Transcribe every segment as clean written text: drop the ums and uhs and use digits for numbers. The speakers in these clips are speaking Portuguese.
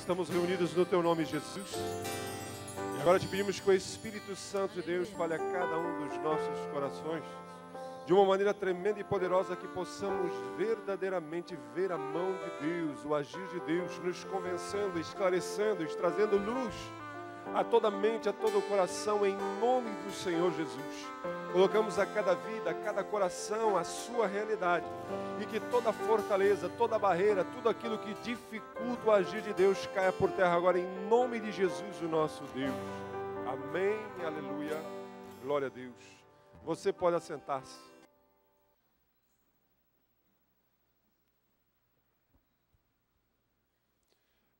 estamos reunidos no Teu nome, Jesus. E agora te pedimos que o Espírito Santo de Deus fale a cada um dos nossos corações de uma maneira tremenda e poderosa, que possamos verdadeiramente ver a mão de Deus, o agir de Deus, nos convencendo, esclarecendo, trazendo luz a toda mente, a todo o coração, em nome do Senhor Jesus. Colocamos a cada vida, a cada coração, a sua realidade, e que toda fortaleza, toda barreira, tudo aquilo que dificulta o agir de Deus caia por terra agora, em nome de Jesus, o nosso Deus. Amém, aleluia, glória a Deus. Você pode assentar-se.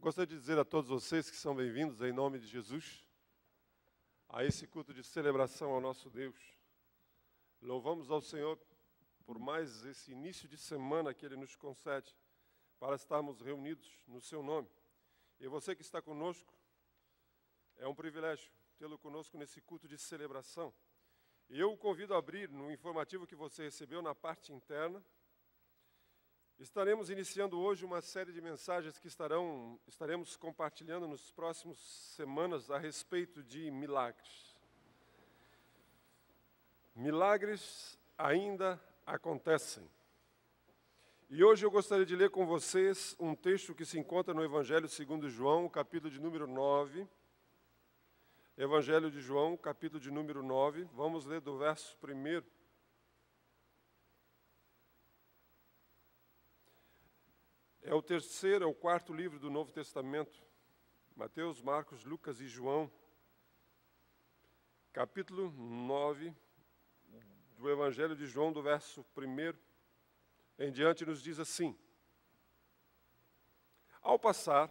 Gostaria de dizer a todos vocês que são bem-vindos, em nome de Jesus, a esse culto de celebração ao nosso Deus. Louvamos ao Senhor por mais esse início de semana que Ele nos concede para estarmos reunidos no Seu nome. E você que está conosco, é um privilégio tê-lo conosco nesse culto de celebração. E eu o convido a abrir no informativo que você recebeu na parte interna. Estaremos iniciando hoje uma série de mensagens que estaremos compartilhando nas próximas semanas a respeito de milagres. Milagres ainda acontecem. E hoje eu gostaria de ler com vocês um texto que se encontra no Evangelho segundo João, capítulo de número 9. Evangelho de João, capítulo de número 9. Vamos ler do verso 1. É o quarto livro do Novo Testamento. Mateus, Marcos, Lucas e João. Capítulo 9 do Evangelho de João, do verso 1 em diante, nos diz assim: Ao passar,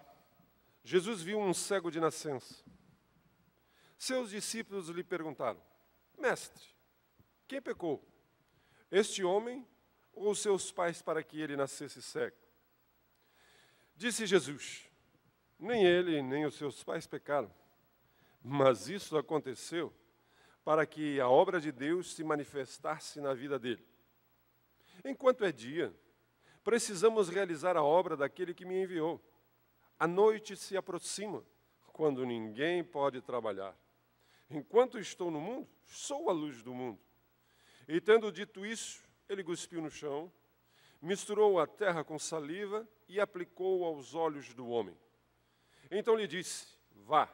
Jesus viu um cego de nascença. Seus discípulos lhe perguntaram: Mestre, quem pecou, este homem ou seus pais, para que ele nascesse cego? Disse Jesus: Nem ele, nem os seus pais pecaram, mas isso aconteceu para que a obra de Deus se manifestasse na vida dele. Enquanto é dia, precisamos realizar a obra daquele que me enviou. A noite se aproxima, quando ninguém pode trabalhar. Enquanto estou no mundo, sou a luz do mundo. E tendo dito isso, ele cuspiu no chão, misturou a terra com saliva e aplicou aos olhos do homem. Então lhe disse: Vá,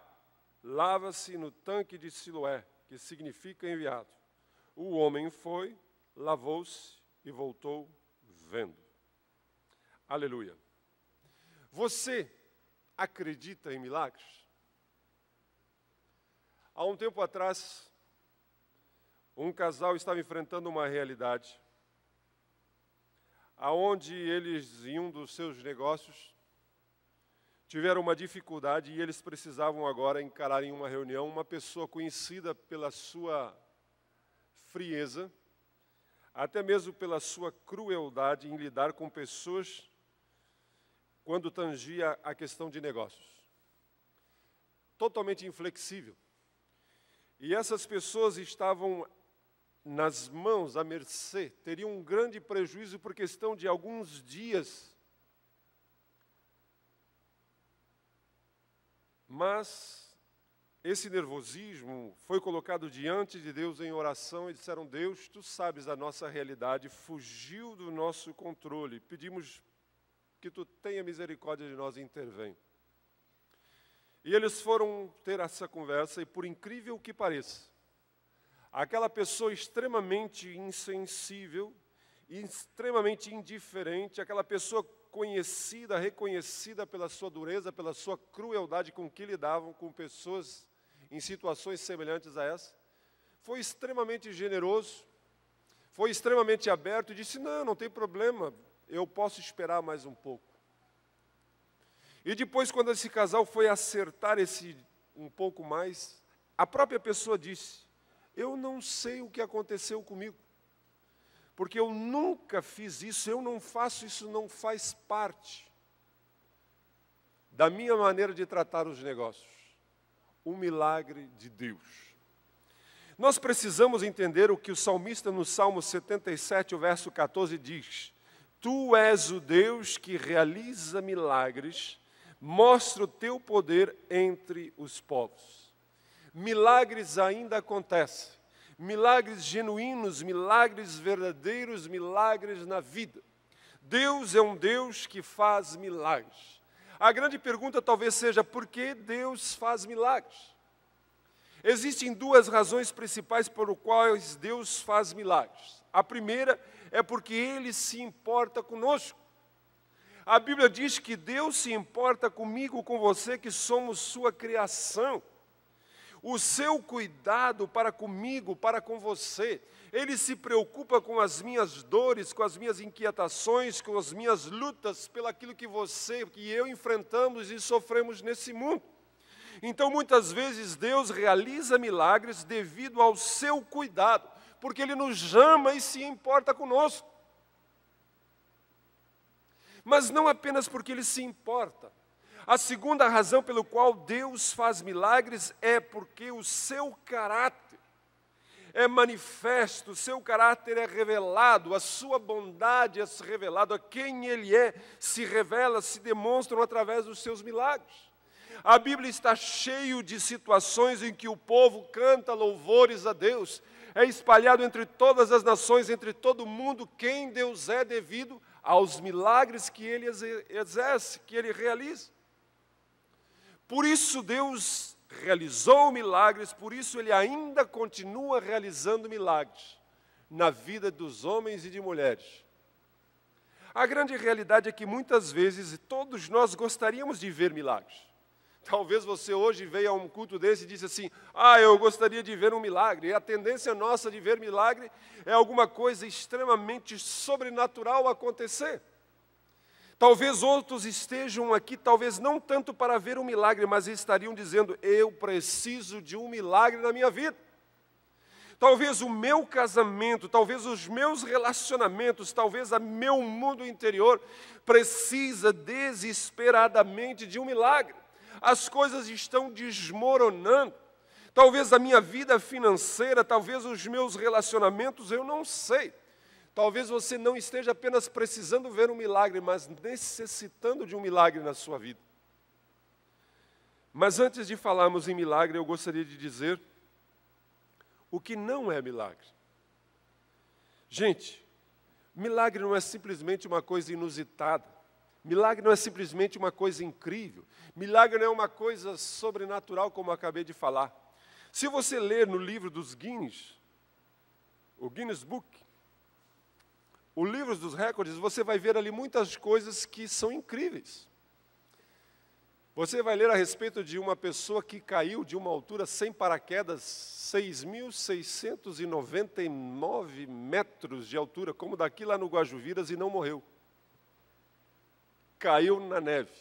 lava-se no tanque de Siloé, que significa enviado. O homem foi, lavou-se e voltou vendo. Aleluia. Você acredita em milagres? Há um tempo atrás, um casal estava enfrentando uma realidade aonde eles, em um dos seus negócios, tiveram uma dificuldade e eles precisavam agora encarar em uma reunião uma pessoa conhecida pela sua frieza, até mesmo pela sua crueldade em lidar com pessoas quando tangia a questão de negócios. Totalmente inflexível. E essas pessoas estavam nas mãos, à mercê, teriam um grande prejuízo por questão de alguns dias. Mas esse nervosismo foi colocado diante de Deus em oração e disseram: Deus, Tu sabes a nossa realidade, fugiu do nosso controle, pedimos que Tu tenha misericórdia de nós e intervenha. E eles foram ter essa conversa e, por incrível que pareça, aquela pessoa extremamente insensível, extremamente indiferente, aquela pessoa conhecida, reconhecida pela sua dureza, pela sua crueldade com que lidavam com pessoas em situações semelhantes a essa, foi extremamente generoso, foi extremamente aberto e disse: não tem problema, eu posso esperar mais um pouco. E depois, quando esse casal foi acertar esse um pouco mais, a própria pessoa disse: eu não sei o que aconteceu comigo, porque eu nunca fiz isso, eu não faço isso, não faz parte da minha maneira de tratar os negócios. Um milagre de Deus. Nós precisamos entender o que o salmista no Salmo 77, o verso 14 diz: Tu és o Deus que realiza milagres, mostra o teu poder entre os povos. Milagres ainda acontecem, milagres genuínos, milagres verdadeiros, milagres na vida. Deus é um Deus que faz milagres. A grande pergunta talvez seja, por que Deus faz milagres? Existem duas razões principais por quais Deus faz milagres. A primeira é porque Ele se importa conosco. A Bíblia diz que Deus se importa comigo, com você, que somos sua criação. O seu cuidado para comigo, para com você, Ele se preocupa com as minhas dores, com as minhas inquietações, com as minhas lutas, pelo aquilo que você, que eu enfrentamos e sofremos nesse mundo. Então, muitas vezes, Deus realiza milagres devido ao seu cuidado, porque Ele nos ama e se importa conosco. Mas não apenas porque Ele se importa. A segunda razão pelo qual Deus faz milagres é porque o seu caráter é manifesto, o seu caráter é revelado, a sua bondade é revelada, quem Ele é se revela, se demonstram através dos seus milagres. A Bíblia está cheia de situações em que o povo canta louvores a Deus, é espalhado entre todas as nações, entre todo mundo, quem Deus é devido aos milagres que Ele exerce, que Ele realiza. Por isso Deus realizou milagres, por isso Ele ainda continua realizando milagres na vida dos homens e de mulheres. A grande realidade é que muitas vezes todos nós gostaríamos de ver milagres. Talvez você hoje veio a um culto desse e disse assim, eu gostaria de ver um milagre. E a tendência nossa de ver milagre é alguma coisa extremamente sobrenatural acontecer. Talvez outros estejam aqui, talvez não tanto para ver um milagre, mas estariam dizendo, eu preciso de um milagre na minha vida. Talvez o meu casamento, talvez os meus relacionamentos, talvez o meu mundo interior precisa desesperadamente de um milagre. As coisas estão desmoronando. Talvez a minha vida financeira, talvez os meus relacionamentos, eu não sei. Talvez você não esteja apenas precisando ver um milagre, mas necessitando de um milagre na sua vida. Mas antes de falarmos em milagre, eu gostaria de dizer o que não é milagre. Gente, milagre não é simplesmente uma coisa inusitada. Milagre não é simplesmente uma coisa incrível. Milagre não é uma coisa sobrenatural, como eu acabei de falar. Se você ler no livro dos Guinness, o Guinness Book, o livro dos recordes, você vai ver ali muitas coisas que são incríveis. Você vai ler a respeito de uma pessoa que caiu de uma altura sem paraquedas, 6.699 metros de altura, como daqui lá no Guajuviras, e não morreu. Caiu na neve.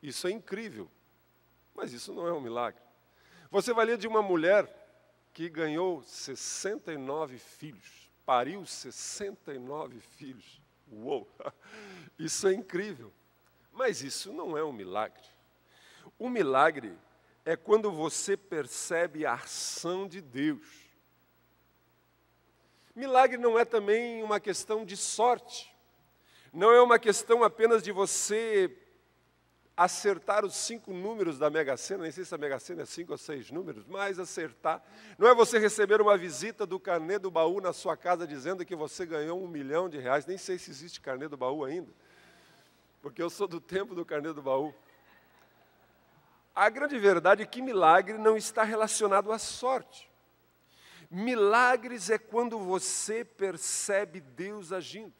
Isso é incrível, mas isso não é um milagre. Você vai ler de uma mulher que ganhou 69 filhos. Pariu 69 filhos. Uou! Isso é incrível. Mas isso não é um milagre. O milagre é quando você percebe a ação de Deus. Milagre não é também uma questão de sorte. Não é uma questão apenas de você acertar os 5 números da Mega Sena, nem sei se a Mega Sena é 5 ou 6 números, mas acertar. Não é você receber uma visita do carnê do baú na sua casa dizendo que você ganhou R$1 milhão, nem sei se existe carnê do baú ainda, porque eu sou do tempo do carnê do baú. A grande verdade é que milagre não está relacionado à sorte. Milagres é quando você percebe Deus agindo,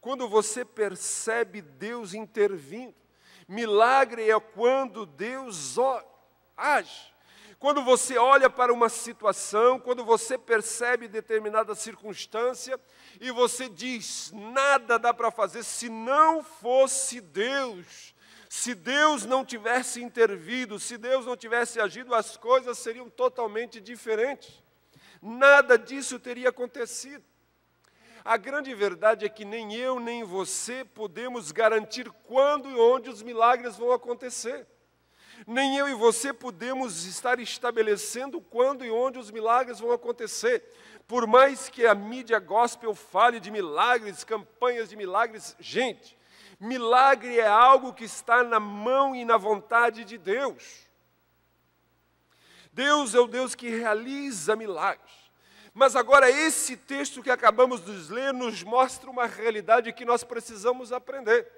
quando você percebe Deus intervindo. Milagre é quando Deus age. Quando você olha para uma situação, quando você percebe determinada circunstância e você diz, nada dá para fazer se não fosse Deus. Se Deus não tivesse intervido, se Deus não tivesse agido, as coisas seriam totalmente diferentes. Nada disso teria acontecido. A grande verdade é que nem eu, nem você podemos garantir quando e onde os milagres vão acontecer. Nem eu e você podemos estar estabelecendo quando e onde os milagres vão acontecer. Por mais que a mídia gospel fale de milagres, campanhas de milagres, gente, Milagre é algo que está na mão e na vontade de Deus. Deus é o Deus que realiza milagres. Mas agora esse texto que acabamos de ler nos mostra uma realidade que nós precisamos aprender.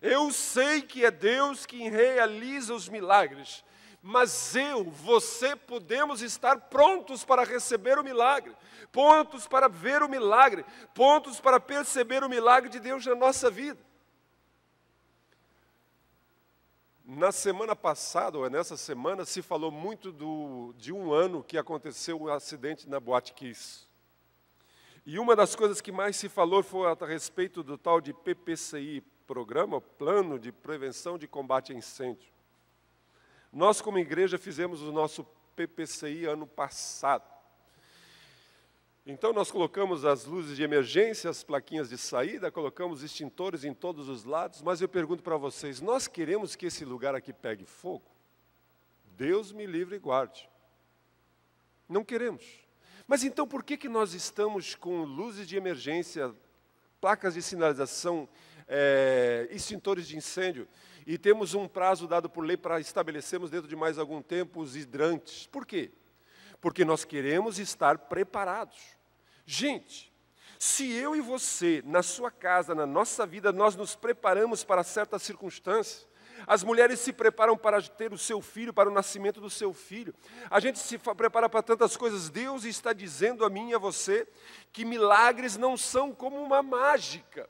Eu sei que é Deus quem realiza os milagres, mas você podemos estar prontos para receber o milagre, prontos para ver o milagre, prontos para perceber o milagre de Deus na nossa vida. Na semana passada, ou nessa semana, se falou muito de um ano que aconteceu um acidente na Boate Kiss. E uma das coisas que mais se falou foi a respeito do tal de PPCI, Programa, Plano de Prevenção de Combate a Incêndio. Nós, como igreja, fizemos o nosso PPCI ano passado. Então, nós colocamos as luzes de emergência, as plaquinhas de saída, colocamos extintores em todos os lados, mas eu pergunto para vocês, nós queremos que esse lugar aqui pegue fogo? Deus me livre e guarde. Não queremos. Mas então, por que nós estamos com luzes de emergência, placas de sinalização, extintores de incêndio, e temos um prazo dado por lei para estabelecermos dentro de mais algum tempo os hidrantes? Por quê? Porque nós queremos estar preparados. Gente, se eu e você, na sua casa, na nossa vida, nós nos preparamos para certas circunstâncias, as mulheres se preparam para ter o seu filho, para o nascimento do seu filho, a gente se prepara para tantas coisas. Deus está dizendo a mim e a você que milagres não são como uma mágica.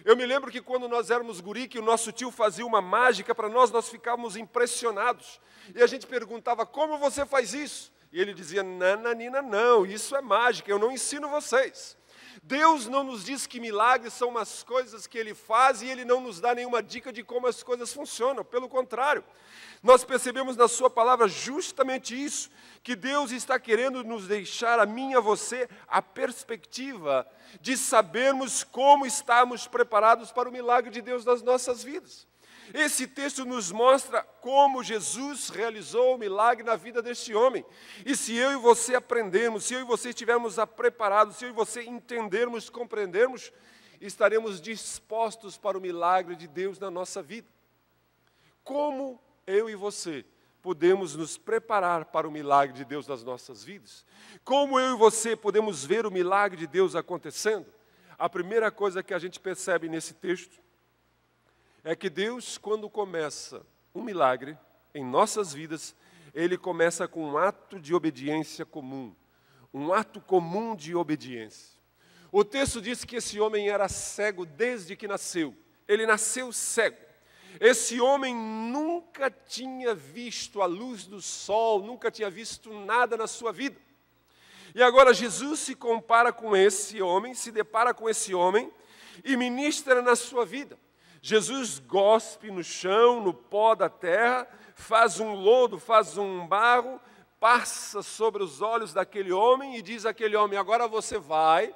Eu me lembro que quando nós éramos guri, que o nosso tio fazia uma mágica para nós, nós ficávamos impressionados. E a gente perguntava, como você faz isso? E ele dizia, nananina, não, isso é mágica, eu não ensino vocês. Deus não nos diz que milagres são umas coisas que Ele faz e Ele não nos dá nenhuma dica de como as coisas funcionam. Pelo contrário, nós percebemos na Sua palavra justamente isso, que Deus está querendo nos deixar, a mim e a você, a perspectiva de sabermos como estamos preparados para o milagre de Deus nas nossas vidas. Esse texto nos mostra como Jesus realizou o milagre na vida deste homem. E se eu e você aprendermos, se eu e você estivermos preparados, se eu e você entendermos, compreendermos, estaremos dispostos para o milagre de Deus na nossa vida. Como eu e você podemos nos preparar para o milagre de Deus nas nossas vidas? Como eu e você podemos ver o milagre de Deus acontecendo? A primeira coisa que a gente percebe nesse texto é que Deus, quando começa um milagre em nossas vidas, Ele começa com um ato de obediência comum, um ato comum de obediência. O texto diz que esse homem era cego desde que nasceu. Ele nasceu cego. Esse homem nunca tinha visto a luz do sol, nunca tinha visto nada na sua vida. E agora Jesus se compara com esse homem, se depara com esse homem e ministra na sua vida. Jesus gospe no chão, no pó da terra, faz um lodo, faz um barro, passa sobre os olhos daquele homem e diz àquele homem, agora você vai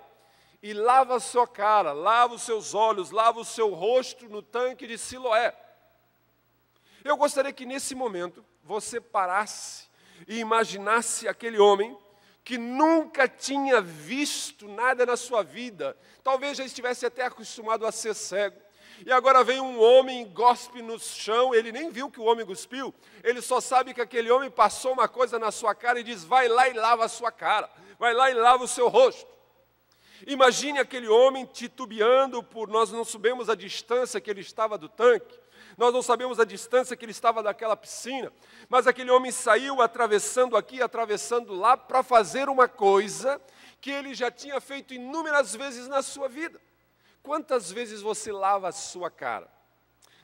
e lava a sua cara, lava os seus olhos, lava o seu rosto no tanque de Siloé. Eu gostaria que nesse momento você parasse e imaginasse aquele homem que nunca tinha visto nada na sua vida, talvez já estivesse até acostumado a ser cego. E agora vem um homem e gospe no chão, ele nem viu que o homem cuspiu, ele só sabe que aquele homem passou uma coisa na sua cara e diz, vai lá e lava a sua cara, vai lá e lava o seu rosto. Imagine aquele homem titubeando nós não sabemos a distância que ele estava do tanque, nós não sabemos a distância que ele estava daquela piscina, mas aquele homem saiu atravessando aqui, atravessando lá, para fazer uma coisa que ele já tinha feito inúmeras vezes na sua vida. Quantas vezes você lava a sua cara?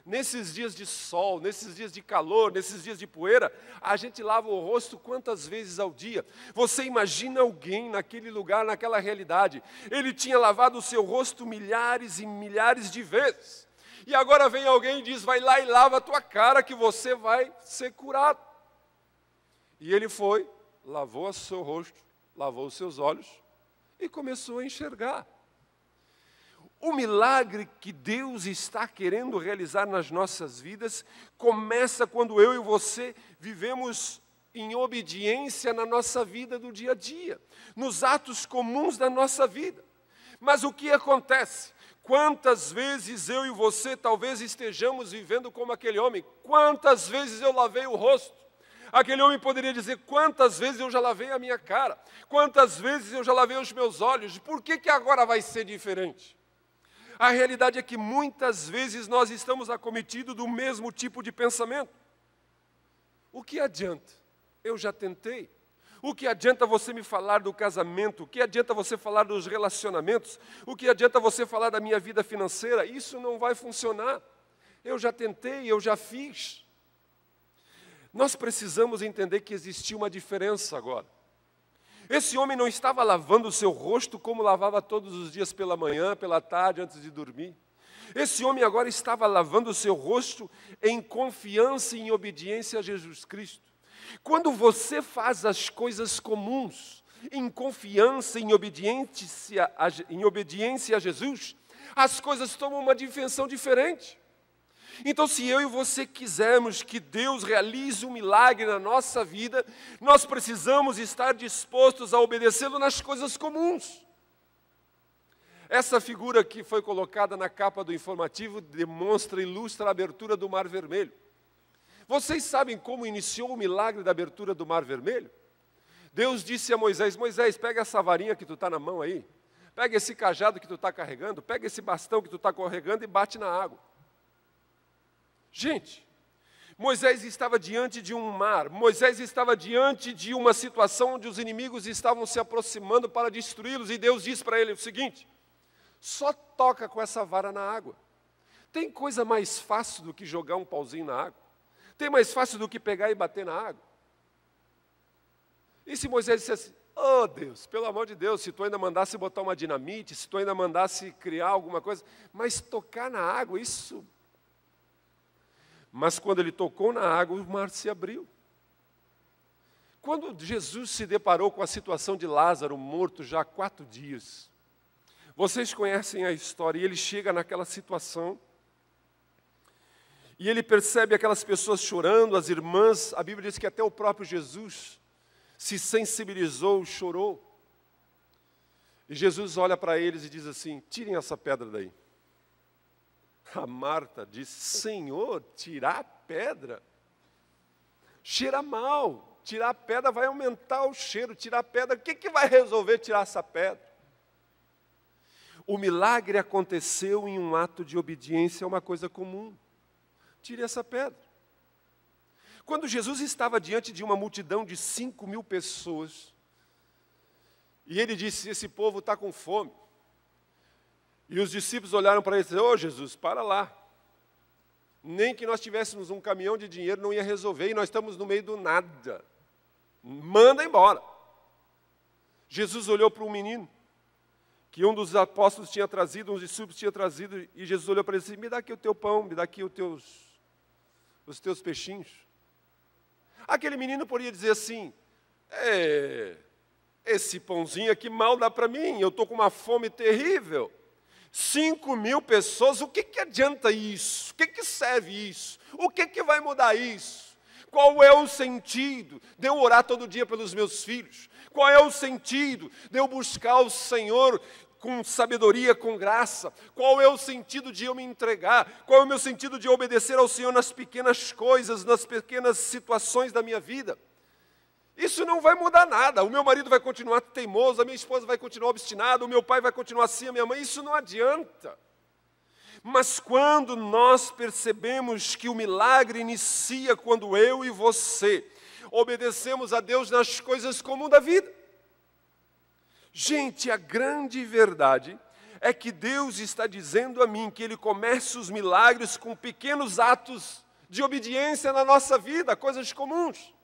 Nesses dias de sol, nesses dias de calor, nesses dias de poeira, a gente lava o rosto quantas vezes ao dia? Você imagina alguém naquele lugar, naquela realidade. Ele tinha lavado o seu rosto milhares e milhares de vezes. E agora vem alguém e diz, vai lá e lava a tua cara que você vai ser curado. E ele foi, lavou o seu rosto, lavou os seus olhos e começou a enxergar. O milagre que Deus está querendo realizar nas nossas vidas começa quando eu e você vivemos em obediência na nossa vida do dia a dia, nos atos comuns da nossa vida. Mas o que acontece? Quantas vezes eu e você talvez estejamos vivendo como aquele homem? Quantas vezes eu lavei o rosto? Aquele homem poderia dizer, quantas vezes eu já lavei a minha cara? Quantas vezes eu já lavei os meus olhos? Por que agora vai ser diferente? A realidade é que muitas vezes nós estamos acometidos do mesmo tipo de pensamento. O que adianta? Eu já tentei. O que adianta você me falar do casamento? O que adianta você falar dos relacionamentos? O que adianta você falar da minha vida financeira? Isso não vai funcionar. Eu já tentei, eu já fiz. Nós precisamos entender que existia uma diferença agora. Esse homem não estava lavando o seu rosto como lavava todos os dias pela manhã, pela tarde, antes de dormir. Esse homem agora estava lavando o seu rosto em confiança e em obediência a Jesus Cristo. Quando você faz as coisas comuns, em confiança, em obediência a Jesus, as coisas tomam uma dimensão diferente. Então, se eu e você quisermos que Deus realize um milagre na nossa vida, nós precisamos estar dispostos a obedecê-lo nas coisas comuns. Essa figura que foi colocada na capa do informativo demonstra, ilustra a abertura do Mar Vermelho. Vocês sabem como iniciou o milagre da abertura do Mar Vermelho? Deus disse a Moisés, Moisés, pega essa varinha que tu está na mão aí, pega esse cajado que tu está carregando, pega esse bastão que tu está carregando e bate na água. Gente, Moisés estava diante de um mar, Moisés estava diante de uma situação onde os inimigos estavam se aproximando para destruí-los, e Deus disse para ele o seguinte, só toca com essa vara na água. Tem coisa mais fácil do que jogar um pauzinho na água? Tem mais fácil do que pegar e bater na água? E se Moisés dissesse, oh Deus, pelo amor de Deus, se tu ainda mandasse botar uma dinamite, se tu ainda mandasse criar alguma coisa, mas tocar na água, isso... Mas quando ele tocou na água, o mar se abriu. Quando Jesus se deparou com a situação de Lázaro, morto já há 4 dias, vocês conhecem a história, e ele chega naquela situação, e ele percebe aquelas pessoas chorando, as irmãs, a Bíblia diz que até o próprio Jesus se sensibilizou, chorou. E Jesus olha para eles e diz assim, tirem essa pedra daí. A Marta disse, Senhor, tirar a pedra? Cheira mal, tirar a pedra vai aumentar o cheiro, tirar a pedra, o que vai resolver tirar essa pedra? O milagre aconteceu em um ato de obediência a uma coisa comum. Tire essa pedra. Quando Jesus estava diante de uma multidão de 5.000 pessoas, e ele disse, esse povo está com fome. E os discípulos olharam para ele e disseram, ô Jesus, para lá. Nem que nós tivéssemos um caminhão de dinheiro não ia resolver, e nós estamos no meio do nada. Manda embora. Jesus olhou para um menino, que um dos apóstolos tinha trazido, um dos discípulos tinha trazido, e Jesus olhou para ele e disse, me dá aqui o teu pão, me dá aqui os teus peixinhos. Aquele menino poderia dizer assim, esse pãozinho aqui mal dá para mim, eu estou com uma fome terrível. 5.000 pessoas, o que adianta isso? O que serve isso? O que vai mudar isso? Qual é o sentido de eu orar todo dia pelos meus filhos? Qual é o sentido de eu buscar o Senhor com sabedoria, com graça? Qual é o sentido de eu me entregar? Qual é o meu sentido de obedecer ao Senhor nas pequenas coisas, nas pequenas situações da minha vida? Isso não vai mudar nada. O meu marido vai continuar teimoso, a minha esposa vai continuar obstinada, o meu pai vai continuar assim, a minha mãe. Isso não adianta. Mas quando nós percebemos que o milagre inicia quando eu e você obedecemos a Deus nas coisas comuns da vida. Gente, a grande verdade é que Deus está dizendo a mim que Ele começa os milagres com pequenos atos de obediência na nossa vida, coisas comuns.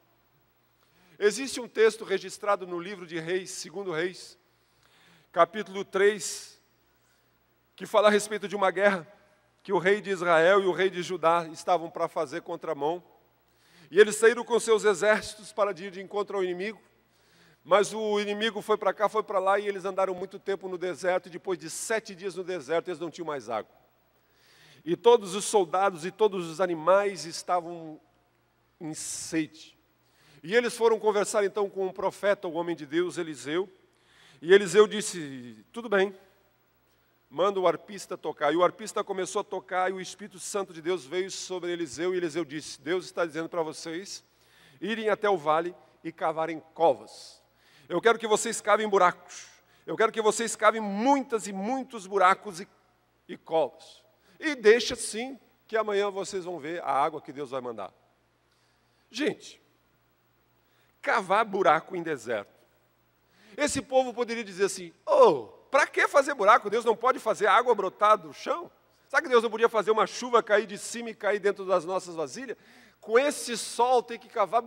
Existe um texto registrado no livro de Reis, 2 Reis, capítulo 3, que fala a respeito de uma guerra que o rei de Israel e o rei de Judá estavam para fazer contra Amon. E eles saíram com seus exércitos para ir de encontro ao inimigo, mas o inimigo foi para cá, foi para lá, e eles andaram muito tempo no deserto, e depois de 7 dias no deserto, eles não tinham mais água. E todos os soldados e todos os animais estavam em sede. E eles foram conversar então com o profeta, o homem de Deus, Eliseu. E Eliseu disse, tudo bem, manda o arpista tocar. E o arpista começou a tocar e o Espírito Santo de Deus veio sobre Eliseu. E Eliseu disse, Deus está dizendo para vocês irem até o vale e cavarem covas. Eu quero que vocês cavem buracos. Eu quero que vocês cavem muitas e muitos buracos e covas. E deixa assim que amanhã vocês vão ver a água que Deus vai mandar. Gente, cavar buraco em deserto. Esse povo poderia dizer assim, para que fazer buraco? Deus não pode fazer água brotar do chão? Sabe que Deus não podia fazer uma chuva cair de cima e cair dentro das nossas vasilhas? Com esse sol tem que cavar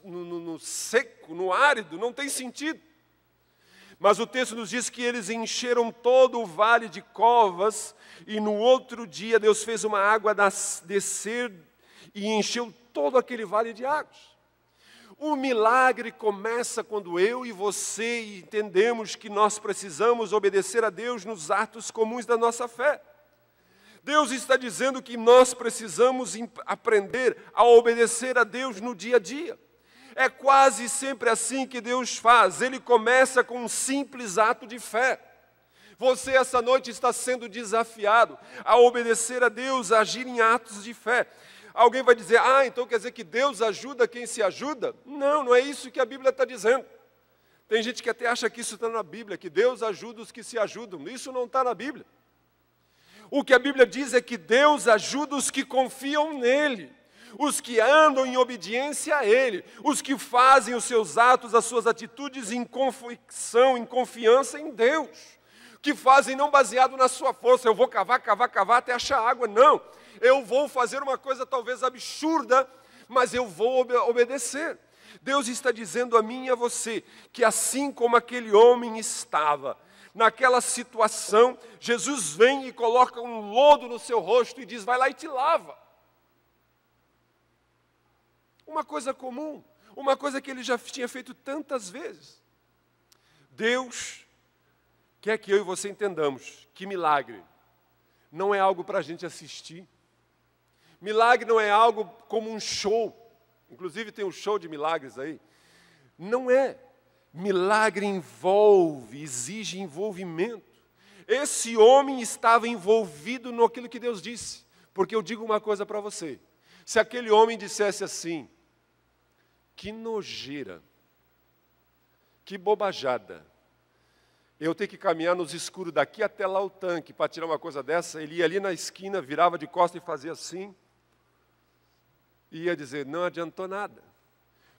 no seco, no árido, não tem sentido. Mas o texto nos diz que eles encheram todo o vale de covas e no outro dia Deus fez uma água descer e encheu todo aquele vale de águas. O milagre começa quando eu e você entendemos que nós precisamos obedecer a Deus nos atos comuns da nossa fé. Deus está dizendo que nós precisamos aprender a obedecer a Deus no dia a dia. É quase sempre assim que Deus faz. Ele começa com um simples ato de fé. Você essa noite está sendo desafiado a obedecer a Deus, a agir em atos de fé. Alguém vai dizer, então quer dizer que Deus ajuda quem se ajuda? Não, não é isso que a Bíblia está dizendo. Tem gente que até acha que isso está na Bíblia, que Deus ajuda os que se ajudam. Isso não está na Bíblia. O que a Bíblia diz é que Deus ajuda os que confiam nele, os que andam em obediência a Ele, os que fazem os seus atos, as suas atitudes em convicção, em confiança em Deus, que fazem não baseado na sua força, eu vou cavar até achar água, não. Eu vou fazer uma coisa talvez absurda, mas eu vou obedecer. Deus está dizendo a mim e a você, que assim como aquele homem estava, naquela situação, Jesus vem e coloca um lodo no seu rosto e diz, vai lá e te lava. Uma coisa comum, uma coisa que ele já tinha feito tantas vezes. Deus quer que eu e você entendamos que milagre não é algo para a gente assistir. Milagre não é algo como um show. Inclusive tem um show de milagres aí. Não é. Milagre envolve, exige envolvimento. Esse homem estava envolvido naquilo que Deus disse. Porque eu digo uma coisa para você. Se aquele homem dissesse assim, que nojeira, que bobajada, eu tenho que caminhar nos escuros daqui até lá o tanque para tirar uma coisa dessa, ele ia ali na esquina, virava de costas e fazia assim, e ia dizer, não adiantou nada.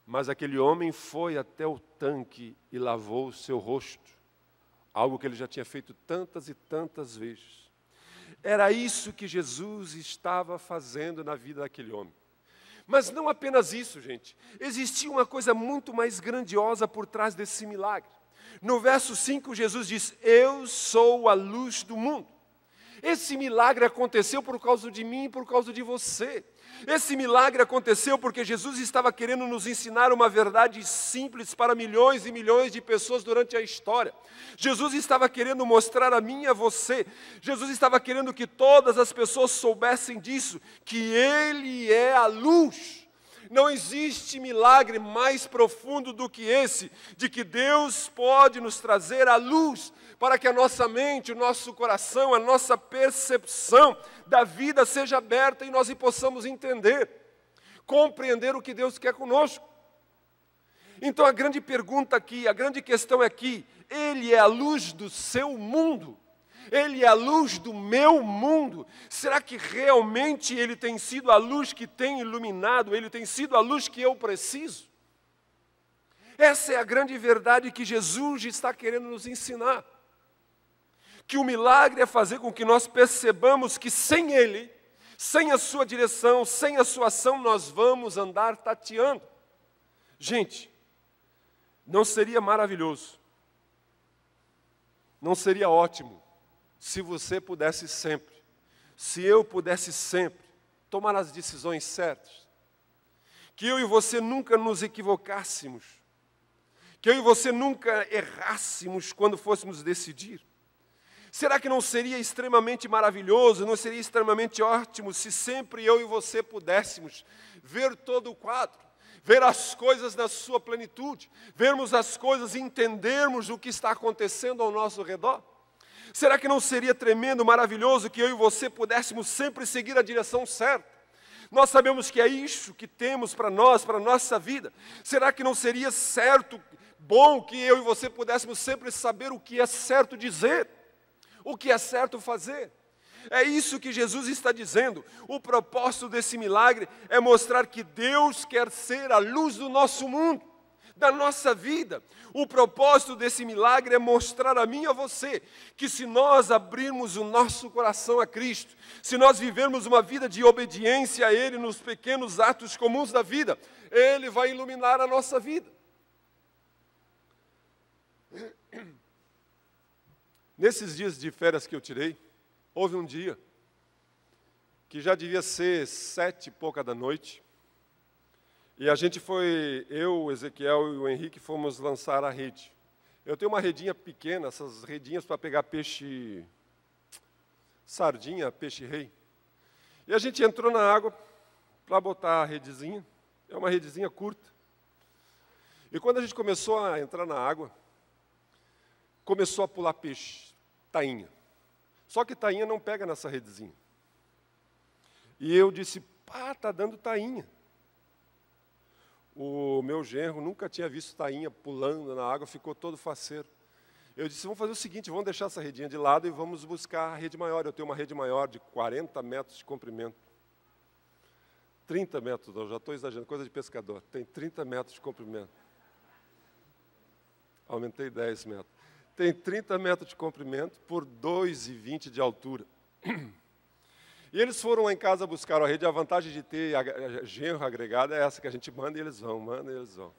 Mas aquele homem foi até o tanque e lavou o seu rosto, algo que ele já tinha feito tantas e tantas vezes. Era isso que Jesus estava fazendo na vida daquele homem. Mas não apenas isso, gente. Existia uma coisa muito mais grandiosa por trás desse milagre. No verso 5, Jesus diz, eu sou a luz do mundo. Esse milagre aconteceu por causa de mim e por causa de você. Esse milagre aconteceu porque Jesus estava querendo nos ensinar uma verdade simples para milhões e milhões de pessoas durante a história. Jesus estava querendo mostrar a mim e a você. Jesus estava querendo que todas as pessoas soubessem disso, que Ele é a luz. Não existe milagre mais profundo do que esse, de que Deus pode nos trazer a luz, para que a nossa mente, o nosso coração, a nossa percepção da vida seja aberta e nós possamos entender, compreender o que Deus quer conosco. Então a grande pergunta aqui, a grande questão é aqui, Ele é a luz do seu mundo? Ele é a luz do meu mundo? Será que realmente Ele tem sido a luz que tem iluminado? Ele tem sido a luz que eu preciso? Essa é a grande verdade que Jesus está querendo nos ensinar. Que o milagre é fazer com que nós percebamos que sem Ele, sem a sua direção, sem a sua ação, nós vamos andar tateando. Gente, não seria maravilhoso, não seria ótimo, se você pudesse sempre, se eu pudesse sempre, tomar as decisões certas, que eu e você nunca nos equivocássemos, que eu e você nunca errássemos quando fôssemos decidir? Será que não seria extremamente maravilhoso, não seria extremamente ótimo se sempre eu e você pudéssemos ver todo o quadro, ver as coisas na sua plenitude, vermos as coisas e entendermos o que está acontecendo ao nosso redor? Será que não seria tremendo, maravilhoso que eu e você pudéssemos sempre seguir a direção certa? Nós sabemos que é isso que temos para nós, para a nossa vida. Será que não seria certo, bom, que eu e você pudéssemos sempre saber o que é certo dizer, o que é certo fazer? É isso que Jesus está dizendo. O propósito desse milagre é mostrar que Deus quer ser a luz do nosso mundo, da nossa vida. O propósito desse milagre é mostrar a mim e a você que se nós abrirmos o nosso coração a Cristo, se nós vivermos uma vida de obediência a Ele nos pequenos atos comuns da vida, Ele vai iluminar a nossa vida. Nesses dias de férias que eu tirei, houve um dia que já devia ser 7 e pouca da noite, e a gente foi, eu, o Ezequiel e o Henrique, fomos lançar a rede. Eu tenho uma redinha pequena, essas redinhas para pegar peixe, sardinha, peixe-rei. E a gente entrou na água para botar a redezinha, é uma redezinha curta. E quando a gente começou a entrar na água, começou a pular peixe, tainha. Só que tainha não pega nessa redezinha. E eu disse, pá, tá dando tainha. O meu genro nunca tinha visto tainha pulando na água, ficou todo faceiro. Eu disse, vamos fazer o seguinte, vamos deixar essa redinha de lado e vamos buscar a rede maior. Eu tenho uma rede maior de 40 metros de comprimento. 30 metros, eu já estou exagerando, coisa de pescador. Tem 30 metros de comprimento. Aumentei 10 metros. Tem 30 metros de comprimento por 2,20 de altura. E eles foram lá em casa buscar a rede. A vantagem de ter genro agregado é essa, que a gente manda e eles vão, manda e eles vão.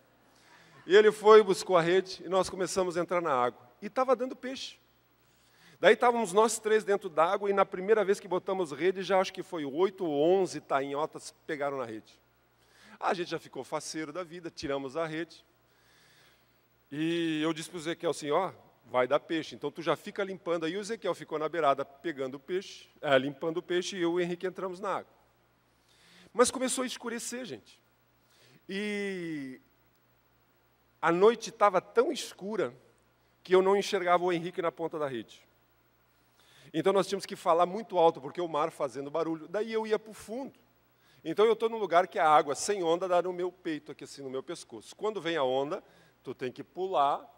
E ele foi, buscou a rede e nós começamos a entrar na água. E estava dando peixe. Daí estávamos nós 3 dentro d'água e na primeira vez que botamos rede, já acho que foi 8 ou 11 tainhotas pegaram na rede. A gente já ficou faceiro da vida, tiramos a rede. E eu disse para o Ezequiel assim, ó, vai dar peixe, então tu já fica limpando. Aí o Ezequiel ficou na beirada pegando o peixe, limpando o peixe, e eu e o Henrique entramos na água. Mas começou a escurecer, gente. E a noite estava tão escura que eu não enxergava o Henrique na ponta da rede. Então nós tínhamos que falar muito alto, porque o mar fazendo barulho. Daí eu ia para o fundo. Então eu estou num lugar que a água sem onda dá no meu peito, aqui assim, no meu pescoço. Quando vem a onda, tu tem que pular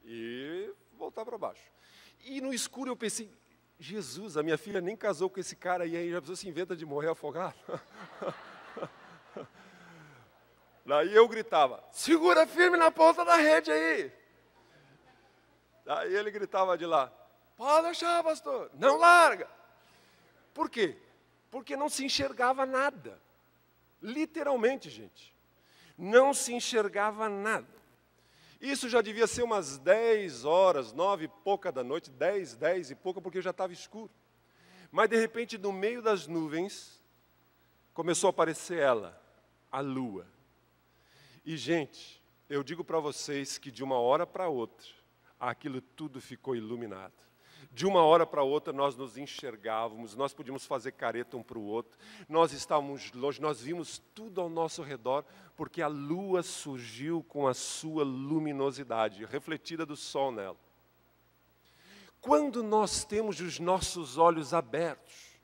e voltar para baixo. E no escuro eu pensei, Jesus, a minha filha nem casou com esse cara, e aí já pessoa se inventa de morrer afogado. Daí eu gritava, segura firme na ponta da rede aí. Daí ele gritava de lá, pode deixar, pastor, não larga. Por quê? Porque não se enxergava nada. Literalmente, gente. Não se enxergava nada. Isso já devia ser umas 10 horas, 9 e pouca da noite, 10 e pouca, porque já estava escuro. Mas, de repente, no meio das nuvens, começou a aparecer ela, a lua. E, gente, eu digo para vocês que de uma hora para outra, aquilo tudo ficou iluminado. De uma hora para outra, nós nos enxergávamos, nós podíamos fazer careta um para o outro, nós estávamos longe, nós vimos tudo ao nosso redor, porque a lua surgiu com a sua luminosidade, refletida do sol nela. Quando nós temos os nossos olhos abertos,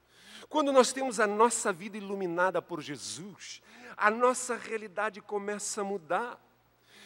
quando nós temos a nossa vida iluminada por Jesus, a nossa realidade começa a mudar.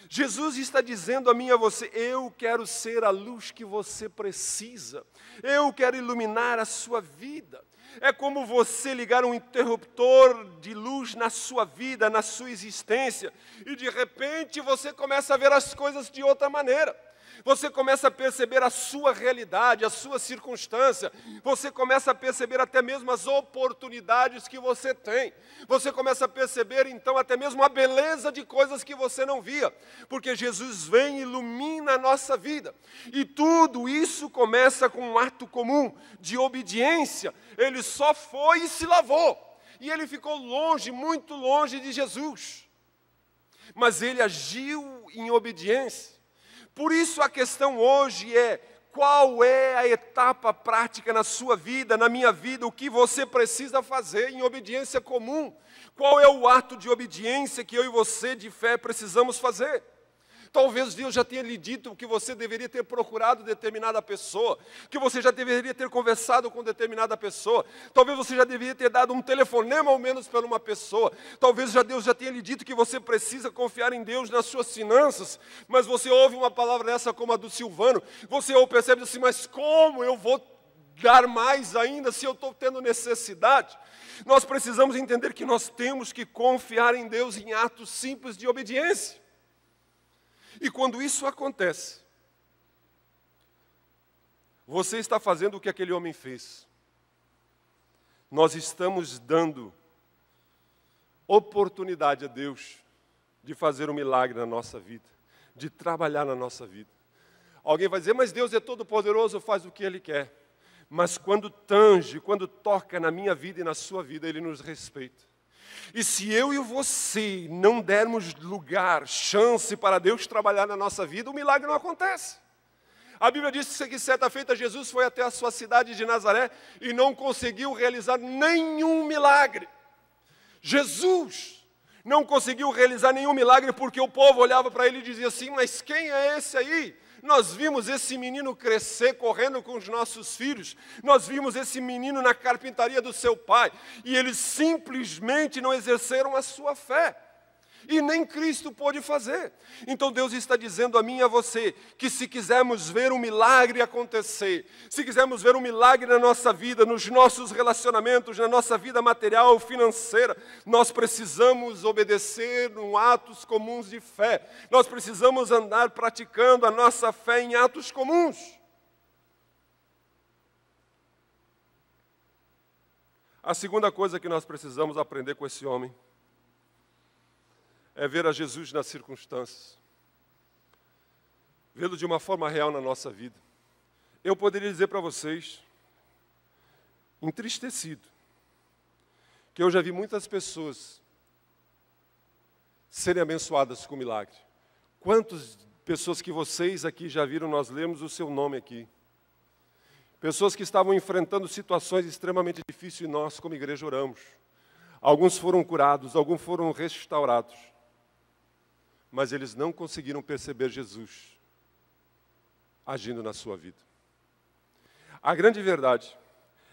Jesus está dizendo a mim e a você, eu quero ser a luz que você precisa, eu quero iluminar a sua vida. É como você ligar um interruptor de luz na sua vida, na sua existência, e de repente você começa a ver as coisas de outra maneira. Você começa a perceber a sua realidade, a sua circunstância. Você começa a perceber até mesmo as oportunidades que você tem. Você começa a perceber, então, até mesmo a beleza de coisas que você não via. Porque Jesus vem e ilumina a nossa vida. E tudo isso começa com um ato comum de obediência. Ele só foi e se lavou. E ele ficou longe, muito longe de Jesus. Mas ele agiu em obediência. Por isso a questão hoje é, qual é a etapa prática na sua vida, na minha vida, o que você precisa fazer em obediência comum? Qual é o ato de obediência que eu e você de fé precisamos fazer? Talvez Deus já tenha lhe dito que você deveria ter procurado determinada pessoa, que você já deveria ter conversado com determinada pessoa. Talvez você já deveria ter dado um telefonema ao menos para uma pessoa. Talvez Deus já tenha lhe dito que você precisa confiar em Deus nas suas finanças, mas você ouve uma palavra dessa como a do Silvano, você percebe assim, mas como eu vou dar mais ainda se eu estou tendo necessidade? Nós precisamos entender que nós temos que confiar em Deus em atos simples de obediência. E quando isso acontece, você está fazendo o que aquele homem fez. Nós estamos dando oportunidade a Deus de fazer um milagre na nossa vida, de trabalhar na nossa vida. Alguém vai dizer, mas Deus é todo poderoso, faz o que Ele quer. Mas quando tange, quando toca na minha vida e na sua vida, Ele nos respeita. E se eu e você não dermos lugar, chance para Deus trabalhar na nossa vida, o milagre não acontece. A Bíblia diz que certa feita Jesus foi até a sua cidade de Nazaré e não conseguiu realizar nenhum milagre. Jesus não conseguiu realizar nenhum milagre porque o povo olhava para ele e dizia assim, mas quem é esse aí? Nós vimos esse menino crescer correndo com os nossos filhos. Nós vimos esse menino na carpintaria do seu pai. E eles simplesmente não exerceram a sua fé. E nem Cristo pôde fazer. Então Deus está dizendo a mim e a você que se quisermos ver um milagre acontecer, se quisermos ver um milagre na nossa vida, nos nossos relacionamentos, na nossa vida material, financeira, nós precisamos obedecer em atos comuns de fé. Nós precisamos andar praticando a nossa fé em atos comuns. A segunda coisa que nós precisamos aprender com esse homem é ver a Jesus nas circunstâncias, vê-lo de uma forma real na nossa vida. Eu poderia dizer para vocês, entristecido, que eu já vi muitas pessoas serem abençoadas com milagre. Quantas pessoas que vocês aqui já viram, nós lemos o seu nome aqui. Pessoas que estavam enfrentando situações extremamente difíceis e nós, como igreja, oramos. Alguns foram curados, alguns foram restaurados. Mas eles não conseguiram perceber Jesus agindo na sua vida. A grande verdade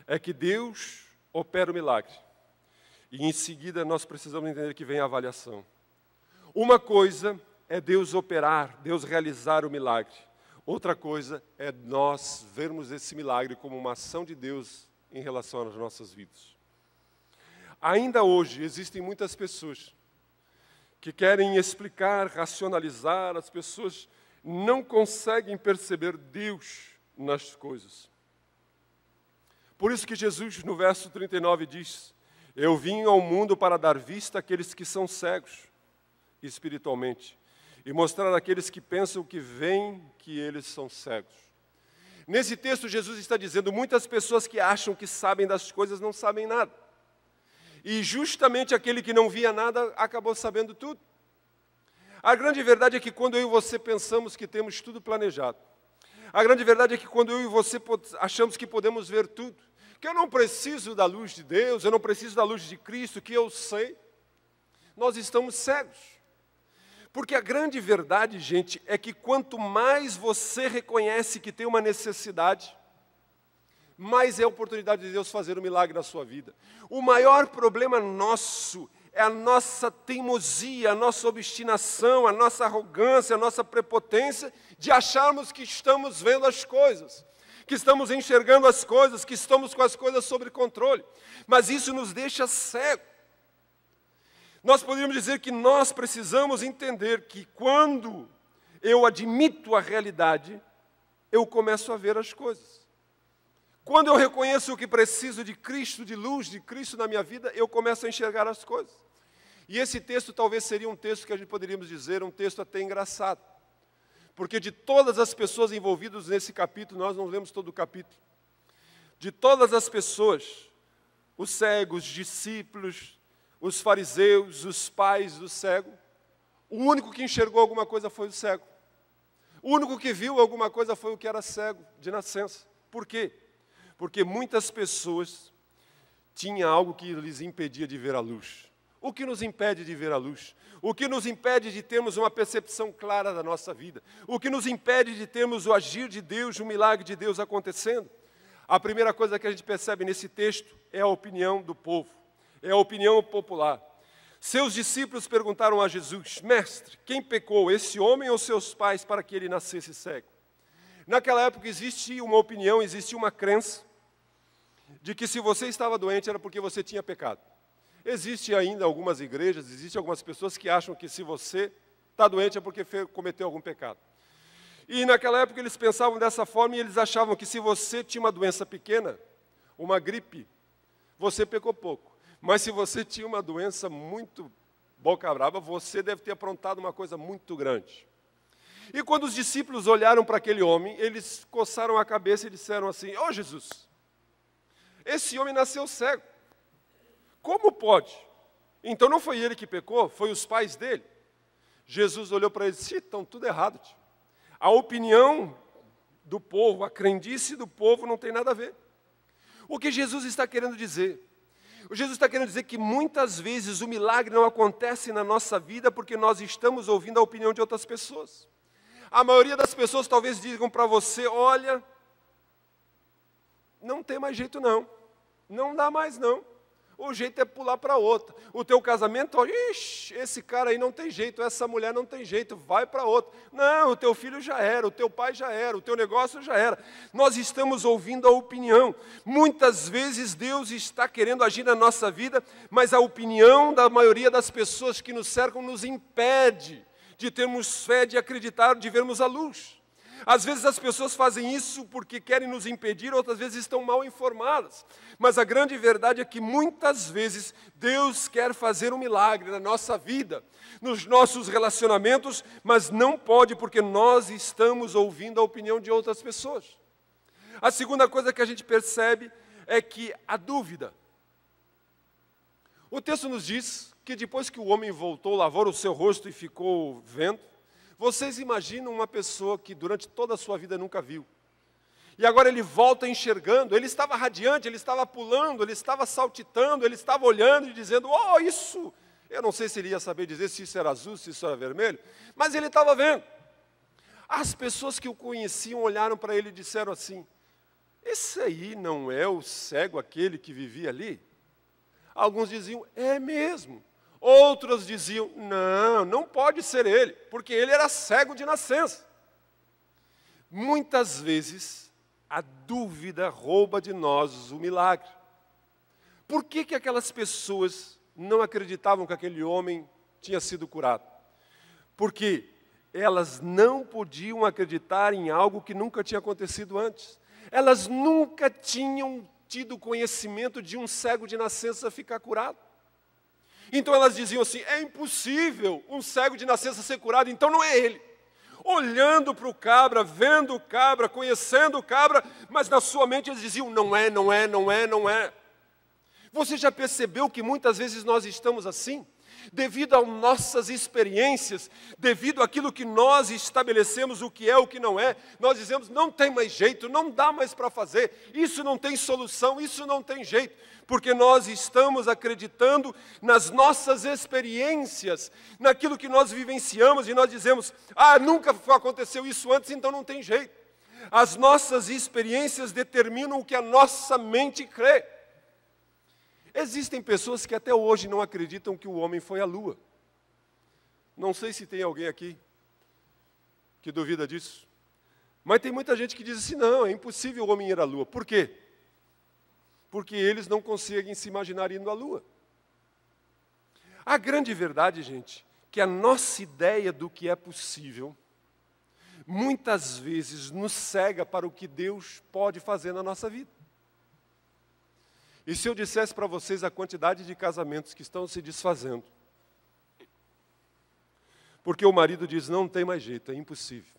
é que Deus opera o milagre. E em seguida nós precisamos entender que vem a avaliação. Uma coisa é Deus operar, Deus realizar o milagre. Outra coisa é nós vermos esse milagre como uma ação de Deus em relação às nossas vidas. Ainda hoje existem muitas pessoas que querem explicar, racionalizar, as pessoas não conseguem perceber Deus nas coisas. Por isso que Jesus, no verso 39, diz, eu vim ao mundo para dar vista àqueles que são cegos espiritualmente e mostrar àqueles que pensam que veem que eles são cegos. Nesse texto, Jesus está dizendo, muitas pessoas que acham que sabem das coisas não sabem nada. E justamente aquele que não via nada acabou sabendo tudo. A grande verdade é que quando eu e você pensamos que temos tudo planejado, a grande verdade é que quando eu e você achamos que podemos ver tudo, que eu não preciso da luz de Deus, eu não preciso da luz de Cristo, que eu sei, nós estamos cegos. Porque a grande verdade, gente, é que quanto mais você reconhece que tem uma necessidade, mais é a oportunidade de Deus fazer um milagre na sua vida. O maior problema nosso é a nossa teimosia, a nossa obstinação, a nossa arrogância, a nossa prepotência de acharmos que estamos vendo as coisas, que estamos enxergando as coisas, que estamos com as coisas sob controle. Mas isso nos deixa cego. Nós poderíamos dizer que nós precisamos entender que quando eu admito a realidade, eu começo a ver as coisas. Quando eu reconheço que preciso de Cristo, de luz, de Cristo na minha vida, eu começo a enxergar as coisas. E esse texto talvez seria um texto que a gente poderíamos dizer, um texto até engraçado. Porque de todas as pessoas envolvidas nesse capítulo, nós não lemos todo o capítulo. De todas as pessoas, os cegos, os discípulos, os fariseus, os pais do cego, o único que enxergou alguma coisa foi o cego. O único que viu alguma coisa foi o que era cego de nascença. Por quê? Porque muitas pessoas tinham algo que lhes impedia de ver a luz. O que nos impede de ver a luz? O que nos impede de termos uma percepção clara da nossa vida? O que nos impede de termos o agir de Deus, o milagre de Deus acontecendo? A primeira coisa que a gente percebe nesse texto é a opinião do povo, é a opinião popular. Seus discípulos perguntaram a Jesus: Mestre, quem pecou, esse homem ou seus pais, para que ele nascesse cego? Naquela época existia uma opinião, existia uma crença de que se você estava doente era porque você tinha pecado. Existe ainda algumas igrejas, existem algumas pessoas que acham que se você está doente é porque cometeu algum pecado. E naquela época eles pensavam dessa forma e eles achavam que se você tinha uma doença pequena, uma gripe, você pecou pouco. Mas se você tinha uma doença muito boca-braba, você deve ter aprontado uma coisa muito grande. E quando os discípulos olharam para aquele homem, eles coçaram a cabeça e disseram assim: Ó Jesus, esse homem nasceu cego. Como pode? Então não foi ele que pecou, foi os pais dele. Jesus olhou para ele e disse: estão tudo errado, tio. A opinião do povo, a crendice do povo não tem nada a ver. O que Jesus está querendo dizer? Jesus está querendo dizer que muitas vezes o milagre não acontece na nossa vida porque nós estamos ouvindo a opinião de outras pessoas. A maioria das pessoas talvez digam para você: olha, não tem mais jeito não, não dá mais não. O jeito é pular para outra. O teu casamento, ixi, esse cara aí não tem jeito, essa mulher não tem jeito, vai para outra. Não, o teu filho já era, o teu pai já era, o teu negócio já era. Nós estamos ouvindo a opinião. Muitas vezes Deus está querendo agir na nossa vida, mas a opinião da maioria das pessoas que nos cercam nos impede de termos fé, de acreditar, de vermos a luz. Às vezes as pessoas fazem isso porque querem nos impedir, outras vezes estão mal informadas. Mas a grande verdade é que muitas vezes Deus quer fazer um milagre na nossa vida, nos nossos relacionamentos, mas não pode porque nós estamos ouvindo a opinião de outras pessoas. A segunda coisa que a gente percebe é que a dúvida. O texto nos diz que depois que o homem voltou, lavou o seu rosto e ficou vendo, vocês imaginam uma pessoa que durante toda a sua vida nunca viu. E agora ele volta enxergando, ele estava radiante, ele estava pulando, ele estava saltitando, ele estava olhando e dizendo: oh, isso! Eu não sei se ele ia saber dizer se isso era azul, se isso era vermelho, mas ele estava vendo. As pessoas que o conheciam olharam para ele e disseram assim: esse aí não é o cego aquele que vivia ali? Alguns diziam: é mesmo. Outros diziam: não, não pode ser ele, porque ele era cego de nascença. Muitas vezes, a dúvida rouba de nós o milagre. Por que aquelas pessoas não acreditavam que aquele homem tinha sido curado? Porque elas não podiam acreditar em algo que nunca tinha acontecido antes. Elas nunca tinham tido conhecimento de um cego de nascença ficar curado. Então elas diziam assim: é impossível um cego de nascença ser curado, então não é ele. Olhando para o cabra, vendo o cabra, conhecendo o cabra, mas na sua mente eles diziam: não é, não é, não é, não é. Você já percebeu que muitas vezes nós estamos assim? Devido às nossas experiências, devido àquilo que nós estabelecemos, o que é, o que não é, nós dizemos: não tem mais jeito, não dá mais para fazer, isso não tem solução, isso não tem jeito, porque nós estamos acreditando nas nossas experiências, naquilo que nós vivenciamos, e nós dizemos: ah, nunca aconteceu isso antes, então não tem jeito. As nossas experiências determinam o que a nossa mente crê. Existem pessoas que até hoje não acreditam que o homem foi à lua. Não sei se tem alguém aqui que duvida disso. Mas tem muita gente que diz assim: não, é impossível o homem ir à lua. Por quê? Porque eles não conseguem se imaginar indo à lua. A grande verdade, gente, que a nossa ideia do que é possível, muitas vezes nos cega para o que Deus pode fazer na nossa vida. E se eu dissesse para vocês a quantidade de casamentos que estão se desfazendo, porque o marido diz: não tem mais jeito, é impossível.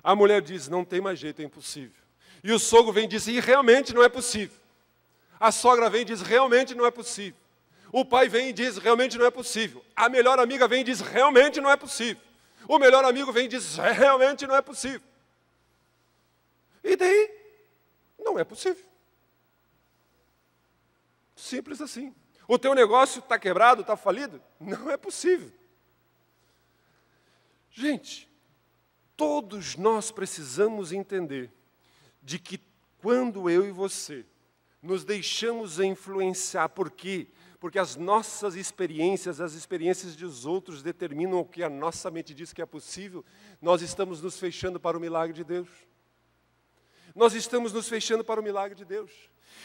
A mulher diz: não tem mais jeito, é impossível. E o sogro vem e diz: e realmente não é possível. A sogra vem e diz: realmente não é possível. O pai vem e diz: realmente não é possível. A melhor amiga vem e diz: realmente não é possível. O melhor amigo vem e diz: realmente não é possível. E daí, não é possível. Simples assim. O teu negócio está quebrado, está falido? Não é possível. Gente, todos nós precisamos entender de que quando eu e você nos deixamos influenciar, por quê? Porque as nossas experiências, as experiências dos outros determinam o que a nossa mente diz que é possível, nós estamos nos fechando para o milagre de Deus. Nós estamos nos fechando para o milagre de Deus.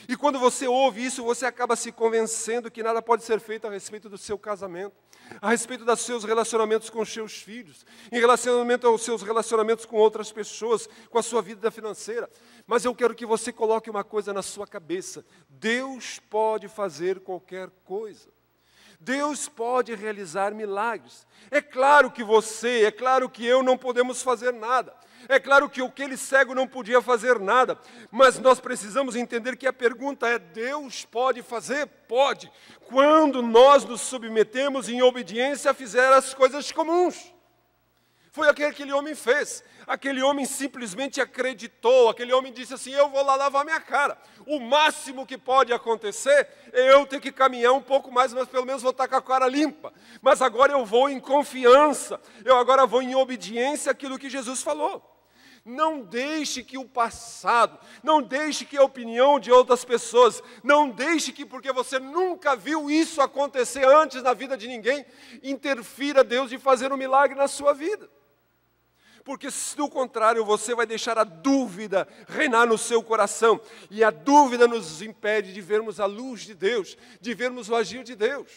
E quando você ouve isso, você acaba se convencendo que nada pode ser feito a respeito do seu casamento, a respeito dos seus relacionamentos com os seus filhos, em relacionamento aos seus relacionamentos com outras pessoas, com a sua vida financeira. Mas eu quero que você coloque uma coisa na sua cabeça: Deus pode fazer qualquer coisa. Deus pode realizar milagres. É claro que você, é claro que eu não podemos fazer nada. É claro que aquele cego não podia fazer nada, mas nós precisamos entender que a pergunta é: Deus pode fazer? Pode, quando nós nos submetemos em obediência a fazer as coisas comuns. Foi o que aquele homem fez. Aquele homem simplesmente acreditou, aquele homem disse assim: eu vou lá lavar minha cara. O máximo que pode acontecer é eu ter que caminhar um pouco mais, mas pelo menos vou estar com a cara limpa. Mas agora eu vou em confiança, eu agora vou em obediência àquilo que Jesus falou. Não deixe que o passado, não deixe que a opinião de outras pessoas, não deixe que, porque você nunca viu isso acontecer antes na vida de ninguém, interfira Deus de fazer um milagre na sua vida. Porque, se do contrário, você vai deixar a dúvida reinar no seu coração, e a dúvida nos impede de vermos a luz de Deus, de vermos o agir de Deus.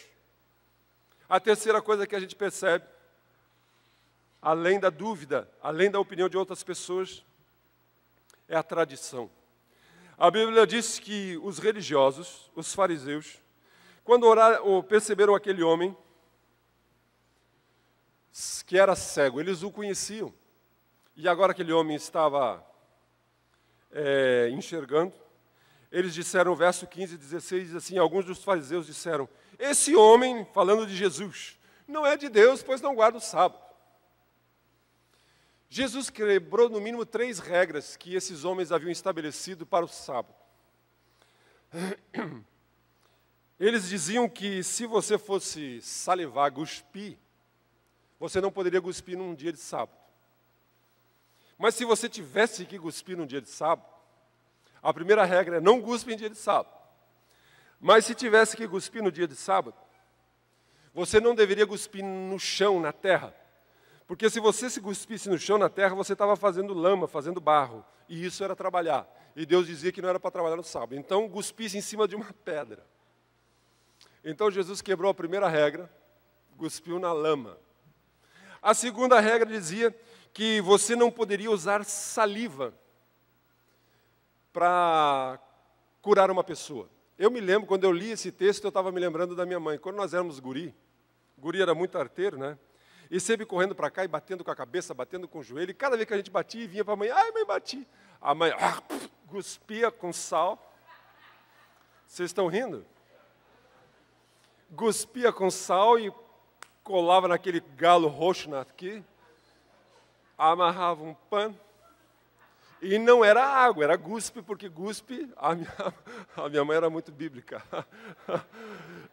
A terceira coisa que a gente percebe, além da dúvida, além da opinião de outras pessoas, é a tradição. A Bíblia diz que os religiosos, os fariseus, quando perceberam aquele homem que era cego, eles o conheciam. E agora aquele homem estava enxergando. Eles disseram, verso 15 e 16, diz assim: alguns dos fariseus disseram: esse homem, falando de Jesus, não é de Deus, pois não guarda o sábado. Jesus quebrou no mínimo 3 regras que esses homens haviam estabelecido para o sábado. Eles diziam que se você fosse salivar, cuspir, você não poderia cuspir num dia de sábado. Mas se você tivesse que cuspir num dia de sábado, a primeira regra é não cuspe em dia de sábado. Mas se tivesse que cuspir no dia de sábado, você não deveria cuspir no chão, na terra. Porque se você se cuspisse no chão, na terra, você estava fazendo lama, fazendo barro. E isso era trabalhar. E Deus dizia que não era para trabalhar no sábado. Então, cuspisse em cima de uma pedra. Então, Jesus quebrou a primeira regra, cuspiu na lama. A segunda regra dizia que você não poderia usar saliva para curar uma pessoa. Eu me lembro, quando eu li esse texto, eu estava me lembrando da minha mãe. Quando nós éramos guri era muito arteiro, né? E sempre correndo para cá e batendo com a cabeça, batendo com o joelho. E cada vez que a gente batia, vinha para a mãe: ai, mãe, bati. A mãe cuspia com sal. Vocês estão rindo? Cuspia com sal e colava naquele galo roxo aqui. Amarrava um pano. E não era água, era guspe, porque guspe, a minha mãe era muito bíblica.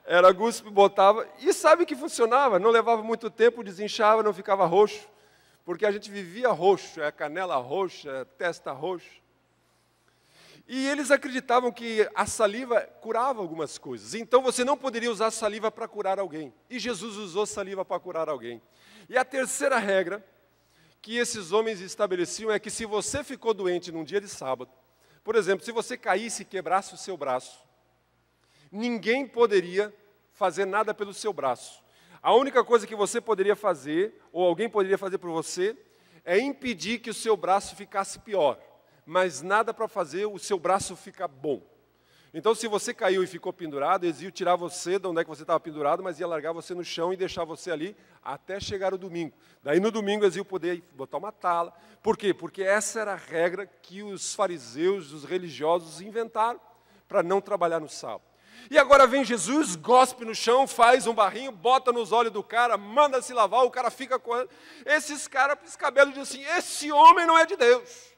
Era guspe, botava, e sabe que funcionava, não levava muito tempo, desinchava, não ficava roxo, porque a gente vivia roxo, canela roxa, testa roxa. E eles acreditavam que a saliva curava algumas coisas, então você não poderia usar saliva para curar alguém. E Jesus usou saliva para curar alguém. E a terceira regra que esses homens estabeleciam é que se você ficou doente num dia de sábado, por exemplo, se você caísse e quebrasse o seu braço, ninguém poderia fazer nada pelo seu braço. A única coisa que você poderia fazer, ou alguém poderia fazer por você, é impedir que o seu braço ficasse pior, mas nada para fazer o seu braço ficar bom. Então, se você caiu e ficou pendurado, eles iam tirar você de onde é que você estava pendurado, mas ia largar você no chão e deixar você ali até chegar o domingo. Daí, no domingo, eles iam poder botar uma tala. Por quê? Porque essa era a regra que os fariseus, os religiosos, inventaram para não trabalhar no sábado. E agora vem Jesus, gospe no chão, faz um barrinho, bota nos olhos do cara, manda se lavar, o cara fica correndo. Esses caras, esse cabelo, dizem assim: esse homem não é de Deus.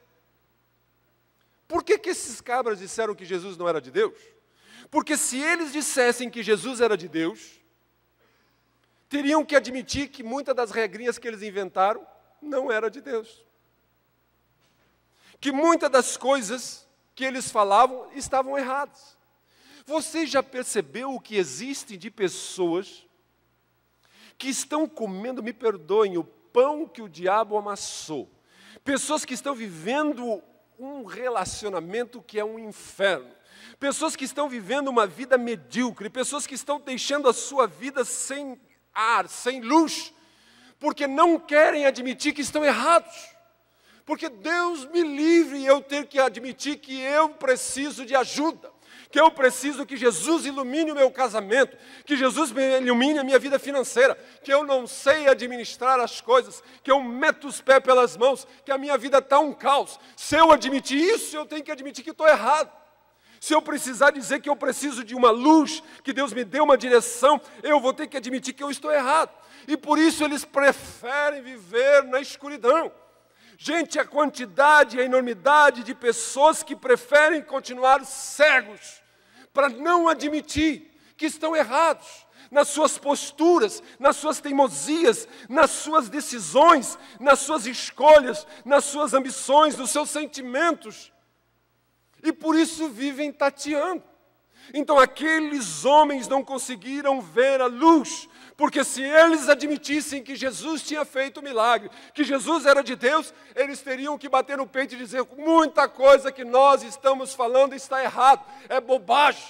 Por que esses cabras disseram que Jesus não era de Deus? Porque se eles dissessem que Jesus era de Deus, teriam que admitir que muitas das regrinhas que eles inventaram não eram de Deus. Que muitas das coisas que eles falavam estavam erradas. Você já percebeu o que existe de pessoas que estão comendo, me perdoem, o pão que o diabo amassou? Pessoas que estão vivendo um relacionamento que é um inferno. Pessoas que estão vivendo uma vida medíocre. Pessoas que estão deixando a sua vida sem ar, sem luz, porque não querem admitir que estão errados. Porque Deus me livre eu ter que admitir que eu preciso de ajuda, que eu preciso que Jesus ilumine o meu casamento, que Jesus ilumine a minha vida financeira, que eu não sei administrar as coisas, que eu meto os pés pelas mãos, que a minha vida está um caos. Se eu admitir isso, eu tenho que admitir que estou errado. Se eu precisar dizer que eu preciso de uma luz, que Deus me dê uma direção, eu vou ter que admitir que eu estou errado. E por isso eles preferem viver na escuridão. Gente, a quantidade, a enormidade de pessoas que preferem continuar cegos, para não admitir que estão errados nas suas posturas, nas suas teimosias, nas suas decisões, nas suas escolhas, nas suas ambições, nos seus sentimentos. E por isso vivem tateando. Então aqueles homens não conseguiram ver a luz, porque se eles admitissem que Jesus tinha feito o milagre, que Jesus era de Deus, eles teriam que bater no peito e dizer: muita coisa que nós estamos falando está errado, é bobagem.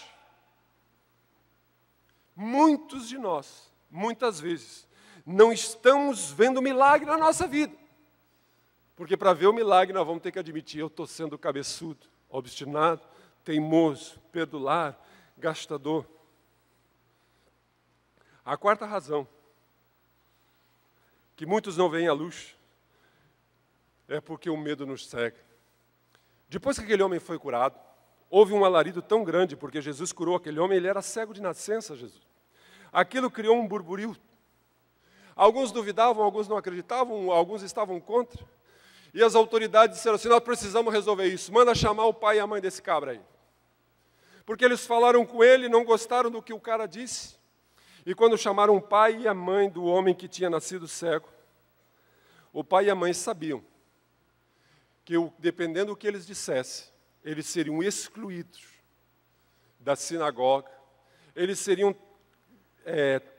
Muitos de nós, muitas vezes, não estamos vendo milagre na nossa vida, porque para ver o milagre nós vamos ter que admitir: eu estou sendo cabeçudo, obstinado, teimoso, perdular, gastador. A quarta razão que muitos não veem a luz é porque o medo nos cega. Depois que aquele homem foi curado, houve um alarido tão grande, porque Jesus curou aquele homem, ele era cego de nascença, Jesus. Aquilo criou um burburinho. Alguns duvidavam, alguns não acreditavam, alguns estavam contra. E as autoridades disseram assim: nós precisamos resolver isso, manda chamar o pai e a mãe desse cabra aí. Porque eles falaram com ele, não gostaram do que o cara disse. E quando chamaram o pai e a mãe do homem que tinha nascido cego, o pai e a mãe sabiam que, dependendo do que eles dissessem, eles seriam excluídos da sinagoga, eles seriam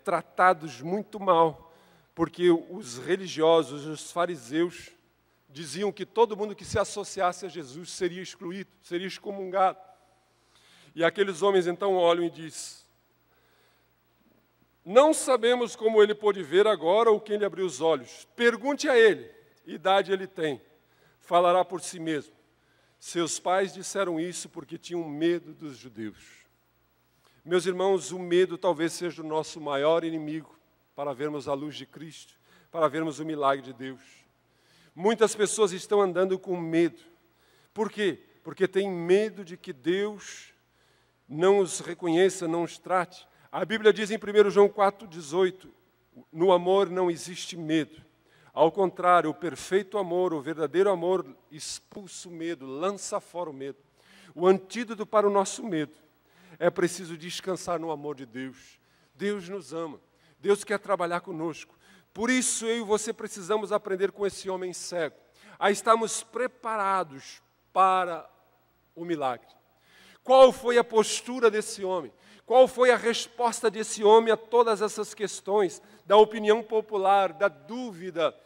tratados muito mal, porque os religiosos, os fariseus, diziam que todo mundo que se associasse a Jesus seria excluído, seria excomungado. E aqueles homens então olham e dizem: não sabemos como ele pôde ver agora ou quem lhe abriu os olhos. Pergunte a ele, idade ele tem, falará por si mesmo. Seus pais disseram isso porque tinham medo dos judeus. Meus irmãos, o medo talvez seja o nosso maior inimigo para vermos a luz de Cristo, para vermos o milagre de Deus. Muitas pessoas estão andando com medo. Por quê? Porque têm medo de que Deus não os reconheça, não os trate. A Bíblia diz em 1 João 4,18, no amor não existe medo. Ao contrário, o perfeito amor, o verdadeiro amor, expulsa o medo, lança fora o medo. O antídoto para o nosso medo é preciso descansar no amor de Deus. Deus nos ama, Deus quer trabalhar conosco. Por isso eu e você precisamos aprender com esse homem cego, a estarmos preparados para o milagre. Qual foi a postura desse homem? Qual foi a resposta desse homem a todas essas questões da opinião popular, da dúvida,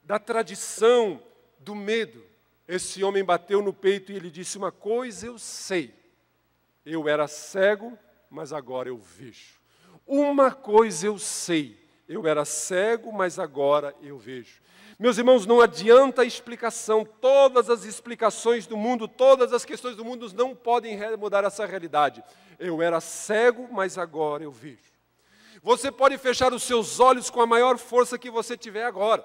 da tradição, do medo? Esse homem bateu no peito e ele disse: uma coisa eu sei, eu era cego, mas agora eu vejo. Uma coisa eu sei, eu era cego, mas agora eu vejo. Meus irmãos, não adianta a explicação, todas as explicações do mundo, todas as questões do mundo não podem mudar essa realidade. Eu era cego, mas agora eu vejo. Você pode fechar os seus olhos com a maior força que você tiver agora,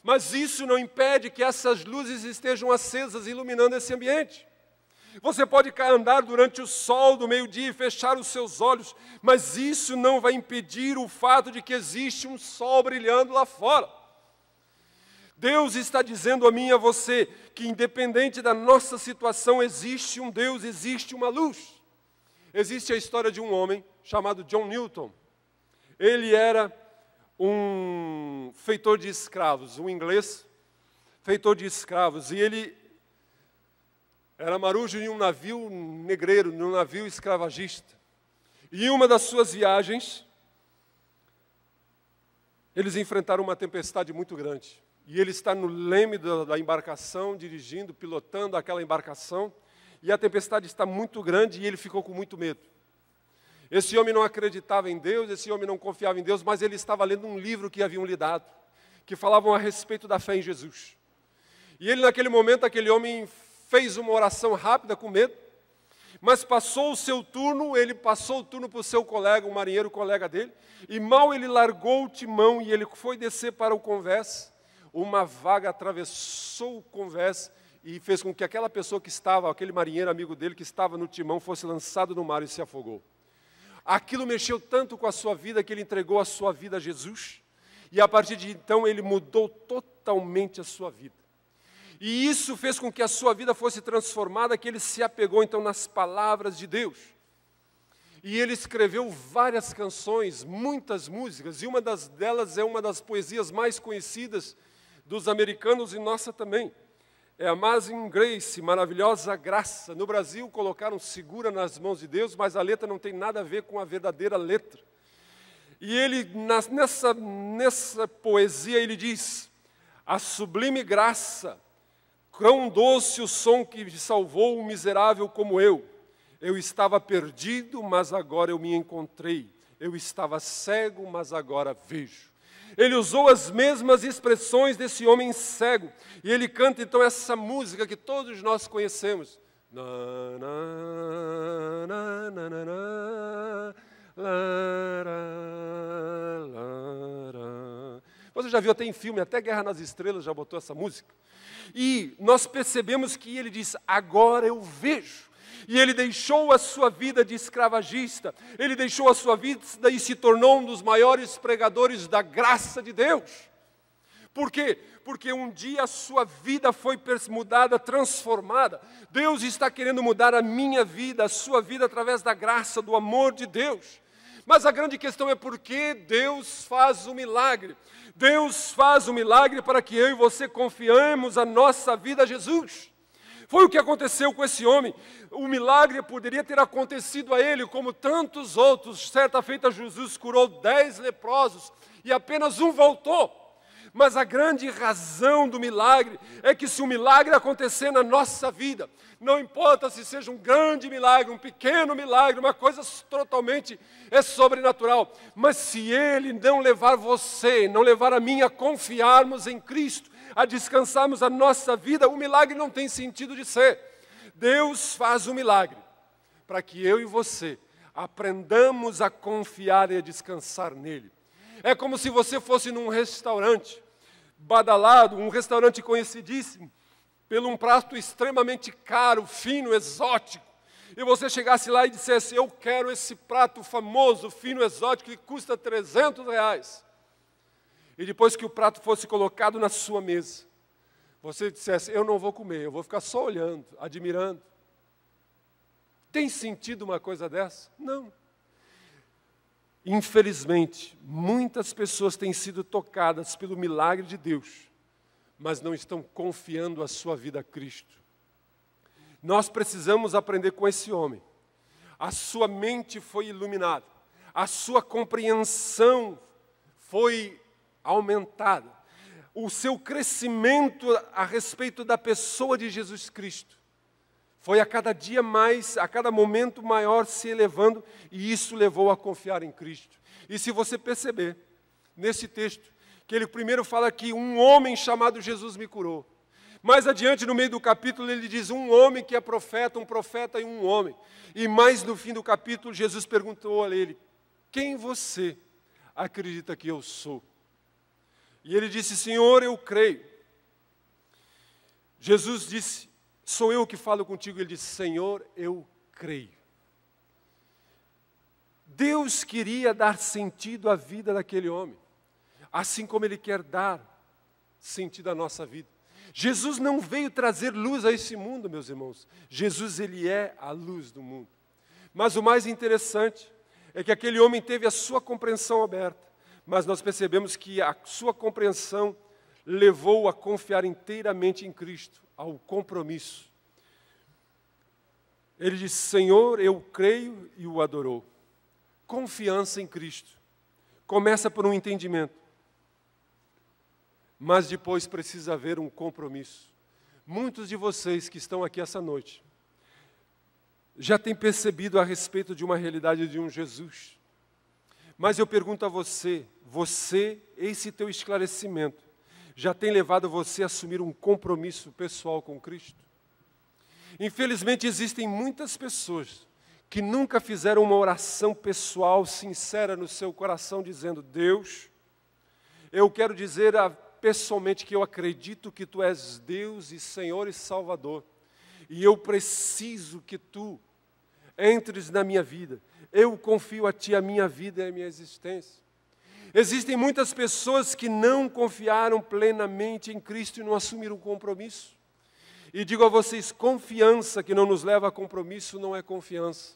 mas isso não impede que essas luzes estejam acesas, iluminando esse ambiente. Você pode andar durante o sol do meio-dia e fechar os seus olhos, mas isso não vai impedir o fato de que existe um sol brilhando lá fora. Deus está dizendo a mim e a você que, independente da nossa situação, existe um Deus, existe uma luz. Existe a história de um homem chamado John Newton. Ele era um feitor de escravos, um inglês feitor de escravos, e ele era marujo em um navio negreiro, num navio escravagista. E em uma das suas viagens, eles enfrentaram uma tempestade muito grande. E ele está no leme da embarcação, dirigindo, pilotando aquela embarcação, e a tempestade está muito grande e ele ficou com muito medo. Esse homem não acreditava em Deus, esse homem não confiava em Deus, mas ele estava lendo um livro que haviam lhe dado, que falavam a respeito da fé em Jesus. E ele, naquele momento, aquele homem fez uma oração rápida com medo, mas passou o seu turno, ele passou o turno para o seu colega, um marinheiro colega dele, e mal ele largou o timão e ele foi descer para o convés, uma vaga atravessou o convés e fez com que aquela pessoa que estava, aquele marinheiro amigo dele que estava no timão, fosse lançado no mar e se afogou. Aquilo mexeu tanto com a sua vida que ele entregou a sua vida a Jesus. E a partir de então ele mudou totalmente a sua vida. E isso fez com que a sua vida fosse transformada, que ele se apegou então nas palavras de Deus. E ele escreveu várias canções, muitas músicas, e uma delas é uma das poesias mais conhecidas dos americanos e nossa também. É Amazing Grace, Maravilhosa Graça. No Brasil colocaram Segura nas Mãos de Deus, mas a letra não tem nada a ver com a verdadeira letra. E ele, nessa poesia, ele diz: a sublime graça, quão doce o som que salvou um miserável como eu. Eu estava perdido, mas agora eu me encontrei. Eu estava cego, mas agora vejo. Ele usou as mesmas expressões desse homem cego. E ele canta então essa música que todos nós conhecemos. Você já viu até em filme, até Guerra nas Estrelas já botou essa música. E nós percebemos que ele diz: agora eu vejo. E ele deixou a sua vida de escravagista, ele deixou a sua vida e se tornou um dos maiores pregadores da graça de Deus. Por quê? Porque um dia a sua vida foi mudada, transformada. Deus está querendo mudar a minha vida, a sua vida, através da graça, do amor de Deus. Mas a grande questão é por que Deus faz o milagre. Deus faz o milagre para que eu e você confiemos a nossa vida a Jesus. Foi o que aconteceu com esse homem. O milagre poderia ter acontecido a ele, como tantos outros. Certa feita, Jesus curou 10 leprosos e apenas um voltou. Mas a grande razão do milagre é que se o milagre acontecer na nossa vida, não importa se seja um grande milagre, um pequeno milagre, uma coisa totalmente sobrenatural, mas se ele não levar você, não levar a mim a confiarmos em Cristo, a descansarmos a nossa vida, o milagre não tem sentido de ser. Deus faz o milagre para que eu e você aprendamos a confiar e a descansar nele. É como se você fosse num restaurante badalado, um restaurante conhecidíssimo, pelo um prato extremamente caro, fino, exótico, e você chegasse lá e dissesse: eu quero esse prato famoso, fino, exótico, que custa R$300. E depois que o prato fosse colocado na sua mesa, você dissesse: eu não vou comer, eu vou ficar só olhando, admirando. Tem sentido uma coisa dessa? Não. Infelizmente, muitas pessoas têm sido tocadas pelo milagre de Deus, mas não estão confiando a sua vida a Cristo. Nós precisamos aprender com esse homem. A sua mente foi iluminada, a sua compreensão foi aumentada, o seu crescimento a respeito da pessoa de Jesus Cristo foi a cada dia mais, a cada momento maior se elevando, e isso levou a confiar em Cristo. E se você perceber, nesse texto, que ele primeiro fala que um homem chamado Jesus me curou. Mais adiante, no meio do capítulo, ele diz um homem que é profeta, um profeta e um homem. E mais no fim do capítulo, Jesus perguntou a ele: quem você acredita que eu sou? E ele disse: Senhor, eu creio. Jesus disse: sou eu que falo contigo. Ele disse: Senhor, eu creio. Deus queria dar sentido à vida daquele homem, assim como Ele quer dar sentido à nossa vida. Jesus não veio trazer luz a esse mundo, meus irmãos. Jesus, Ele é a luz do mundo. Mas o mais interessante é que aquele homem teve a sua compreensão aberta, mas nós percebemos que a sua compreensão levou-o a confiar inteiramente em Cristo, ao compromisso. Ele disse: Senhor, eu creio, e o adorou. Confiança em Cristo. Começa por um entendimento, mas depois precisa haver um compromisso. Muitos de vocês que estão aqui essa noite já têm percebido a respeito de uma realidade de um Jesus. Mas eu pergunto a você, esse teu esclarecimento, já tem levado você a assumir um compromisso pessoal com Cristo? Infelizmente, existem muitas pessoas que nunca fizeram uma oração pessoal, sincera no seu coração, dizendo: Deus, eu quero dizer pessoalmente que eu acredito que Tu és Deus e Senhor e Salvador, e eu preciso que Tu entres na minha vida. Eu confio a Ti a minha vida e a minha existência. Existem muitas pessoas que não confiaram plenamente em Cristo e não assumiram um compromisso. E digo a vocês, confiança que não nos leva a compromisso não é confiança.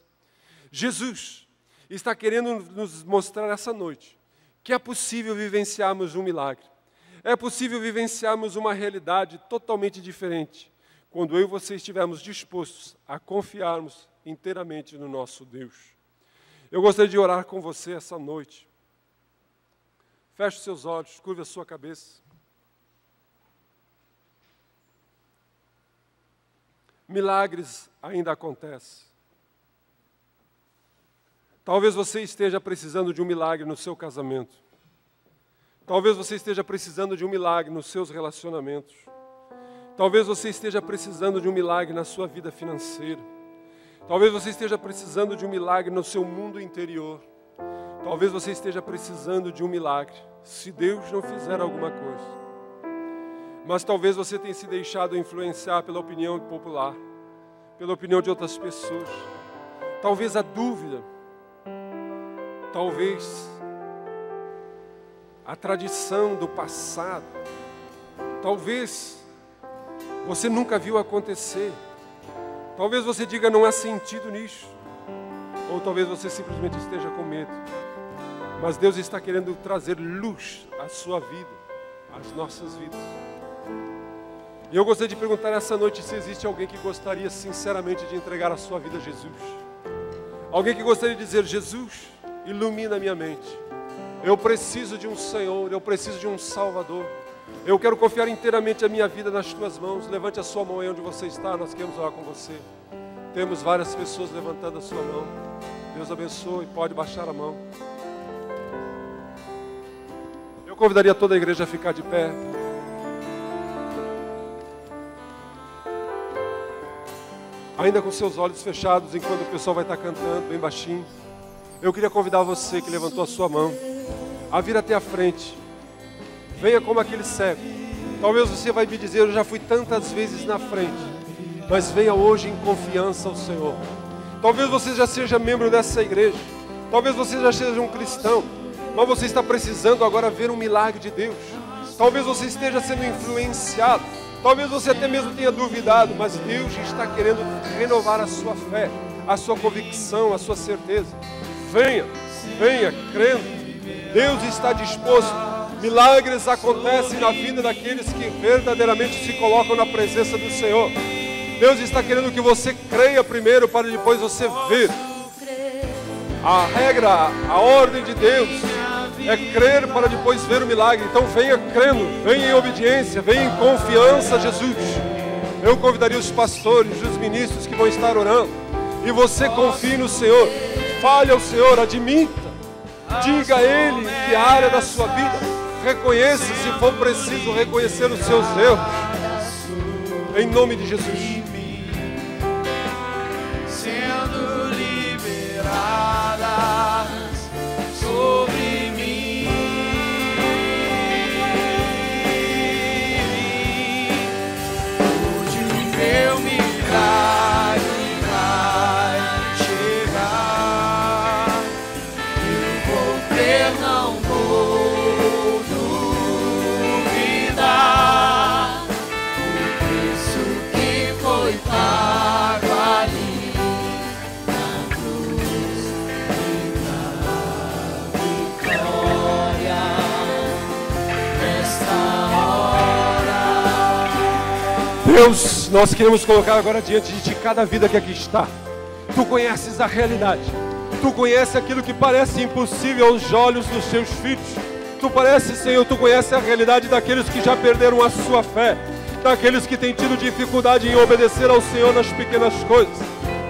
Jesus está querendo nos mostrar essa noite que é possível vivenciarmos um milagre. É possível vivenciarmos uma realidade totalmente diferente, quando eu e você estivermos dispostos a confiarmos inteiramente no nosso Deus. Eu gostaria de orar com você essa noite. Feche os seus olhos, curve a sua cabeça. Milagres ainda acontecem. Talvez você esteja precisando de um milagre no seu casamento. Talvez você esteja precisando de um milagre nos seus relacionamentos. Talvez você esteja precisando de um milagre na sua vida financeira. Talvez você esteja precisando de um milagre no seu mundo interior. Talvez você esteja precisando de um milagre, se Deus não fizer alguma coisa. Mas talvez você tenha se deixado influenciar pela opinião popular, pela opinião de outras pessoas. Talvez a dúvida, talvez a tradição do passado, talvez você nunca viu acontecer. Talvez você diga: não há sentido nisso. Ou talvez você simplesmente esteja com medo. Mas Deus está querendo trazer luz à sua vida, às nossas vidas. E eu gostaria de perguntar essa noite se existe alguém que gostaria sinceramente de entregar a sua vida a Jesus. Alguém que gostaria de dizer: Jesus, ilumina a minha mente. Eu preciso de um Senhor, eu preciso de um Salvador. Eu quero confiar inteiramente a minha vida nas Tuas mãos. Levante a sua mão aí onde você está, nós queremos orar com você. Temos várias pessoas levantando a sua mão. Deus abençoe, pode baixar a mão. Eu convidaria toda a igreja a ficar de pé. Ainda com seus olhos fechados, enquanto o pessoal vai estar cantando bem baixinho, eu queria convidar você que levantou a sua mão a vir até a frente. Venha como aquele cego. Talvez você vai me dizer: eu já fui tantas vezes na frente. Mas venha hoje em confiança ao Senhor. Talvez você já seja membro dessa igreja. Talvez você já seja um cristão. Mas você está precisando agora ver um milagre de Deus. Talvez você esteja sendo influenciado. Talvez você até mesmo tenha duvidado. Mas Deus está querendo renovar a sua fé, a sua convicção, a sua certeza. Venha, venha crendo. Deus está disposto. Milagres acontecem na vida daqueles que verdadeiramente se colocam na presença do Senhor. Deus está querendo que você creia primeiro para depois você ver. A regra, a ordem de Deus é crer para depois ver o milagre. Então venha crendo, venha em obediência, venha em confiança a Jesus. Eu convidaria os pastores, os ministros que vão estar orando. E você confie no Senhor. Fale ao Senhor, admita. Diga a Ele que a área da sua vida. Reconheça, se for preciso, reconhecer os seus erros. Em nome de Jesus. Sendo liberadas sobre mim. Hoje o meu milagre vai chegar. Eu vou crer, não vou duvidar. O preço que foi pago ali na cruz. Deus, nós queremos colocar agora diante de Ti cada vida que aqui está. Tu conheces a realidade. Tu conheces aquilo que parece impossível aos olhos dos Teus filhos. Tu parece, Senhor, Tu conheces a realidade daqueles que já perderam a sua fé, daqueles que têm tido dificuldade em obedecer ao Senhor nas pequenas coisas.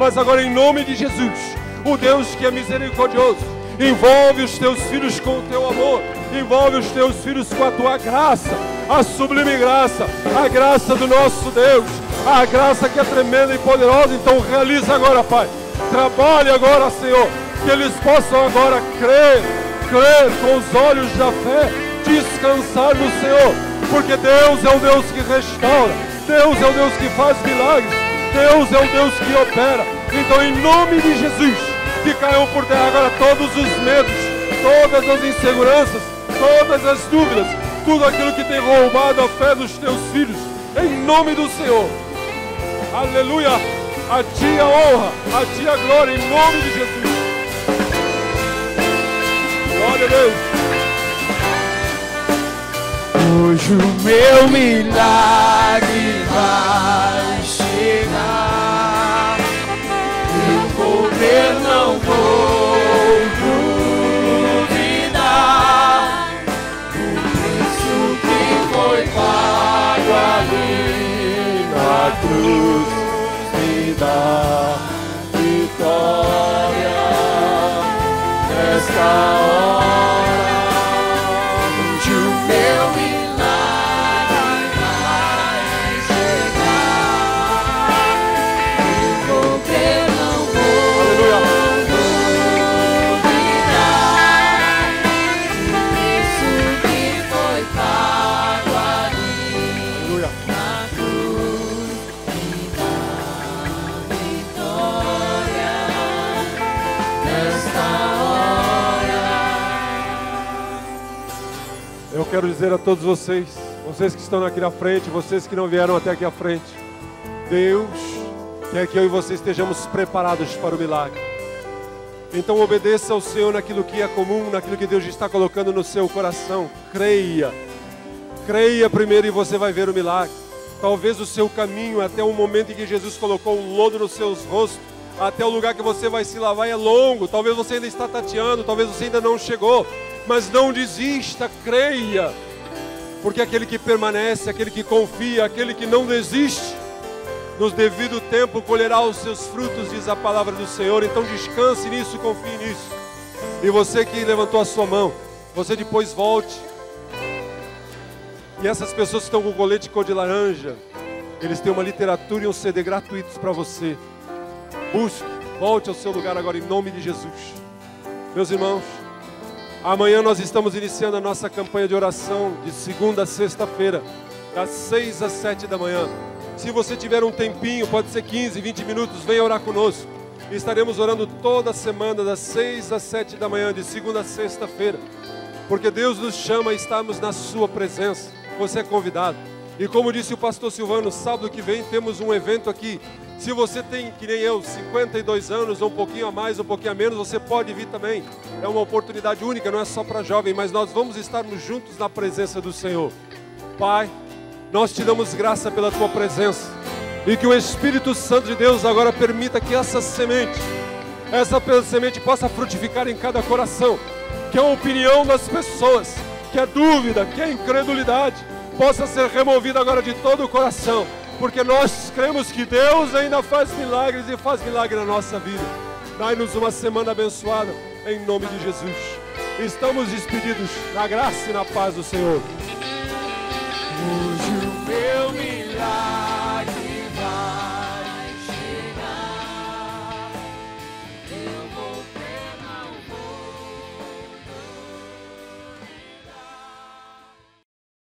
Mas agora, em nome de Jesus, o Deus que é misericordioso, envolve os Teus filhos com o Teu amor, envolve os Teus filhos com a Tua graça, a sublime graça, a graça do nosso Deus, a graça que é tremenda e poderosa. Então realiza agora, Pai, trabalhe agora, Senhor, que eles possam agora crer com os olhos da fé, descansar no Senhor, porque Deus é o Deus que restaura, Deus é o Deus que faz milagres, Deus é o Deus que opera. Então, em nome de Jesus, que caiam por terra agora todos os medos, todas as inseguranças, todas as dúvidas, tudo aquilo que tem roubado a fé dos Teus filhos, em nome do Senhor. Aleluia! A Ti a honra, a Ti a glória, em nome de Jesus. Glória a Deus. Hoje o meu milagre vai chegar. Eu vou ver, não vou duvidar. O preço que foi pago ali na cruz me dá vitória nesta hora. Hoje o meu milagre vai chegar. Eu vou ver, não vou duvidar. Isso que foi pago ali na cruz me dá vitória nesta hora. Eu quero dizer a todos vocês que estão aqui na frente, vocês que não vieram até aqui à frente, Deus quer que eu e você estejamos preparados para o milagre. Então obedeça ao Senhor naquilo que é comum, naquilo que Deus está colocando no seu coração. Creia primeiro e você vai ver o milagre. Talvez o seu caminho até o momento em que Jesus colocou um lodo nos seus rostos, até o lugar que você vai se lavar é longo. Talvez você ainda está tateando, talvez você ainda não chegou. Mas não desista, creia. Porque aquele que permanece, aquele que confia, aquele que não desiste, no devido tempo colherá os seus frutos, diz a palavra do Senhor. Então descanse nisso, confie nisso. E você que levantou a sua mão, você depois volte. E essas pessoas que estão com o colete cor de laranja, eles têm uma literatura e um CD gratuitos para você. Busque, volte ao seu lugar agora em nome de Jesus. Meus irmãos, amanhã nós estamos iniciando a nossa campanha de oração de segunda a sexta-feira, das 6 às 7 da manhã. Se você tiver um tempinho, pode ser 15, 20 minutos, venha orar conosco. Estaremos orando toda semana, das 6 às 7 da manhã, de segunda a sexta-feira. Porque Deus nos chama a estarmos na sua presença. Você é convidado. E como disse o pastor Silvano, sábado que vem temos um evento aqui. Se você tem, que nem eu, 52 anos, ou um pouquinho a mais, um pouquinho a menos, você pode vir também. É uma oportunidade única, não é só para jovem, mas nós vamos estarmos juntos na presença do Senhor. Pai, nós te damos graça pela tua presença. E que o Espírito Santo de Deus agora permita que essa semente possa frutificar em cada coração. Que a opinião das pessoas, que a dúvida, que a incredulidade possa ser removida agora de todo o coração. Porque nós cremos que Deus ainda faz milagres e faz milagre na nossa vida. Dai-nos uma semana abençoada, em nome de Jesus. Estamos despedidos na graça e na paz do Senhor. Hoje o meu milagre vai chegar. Eu vou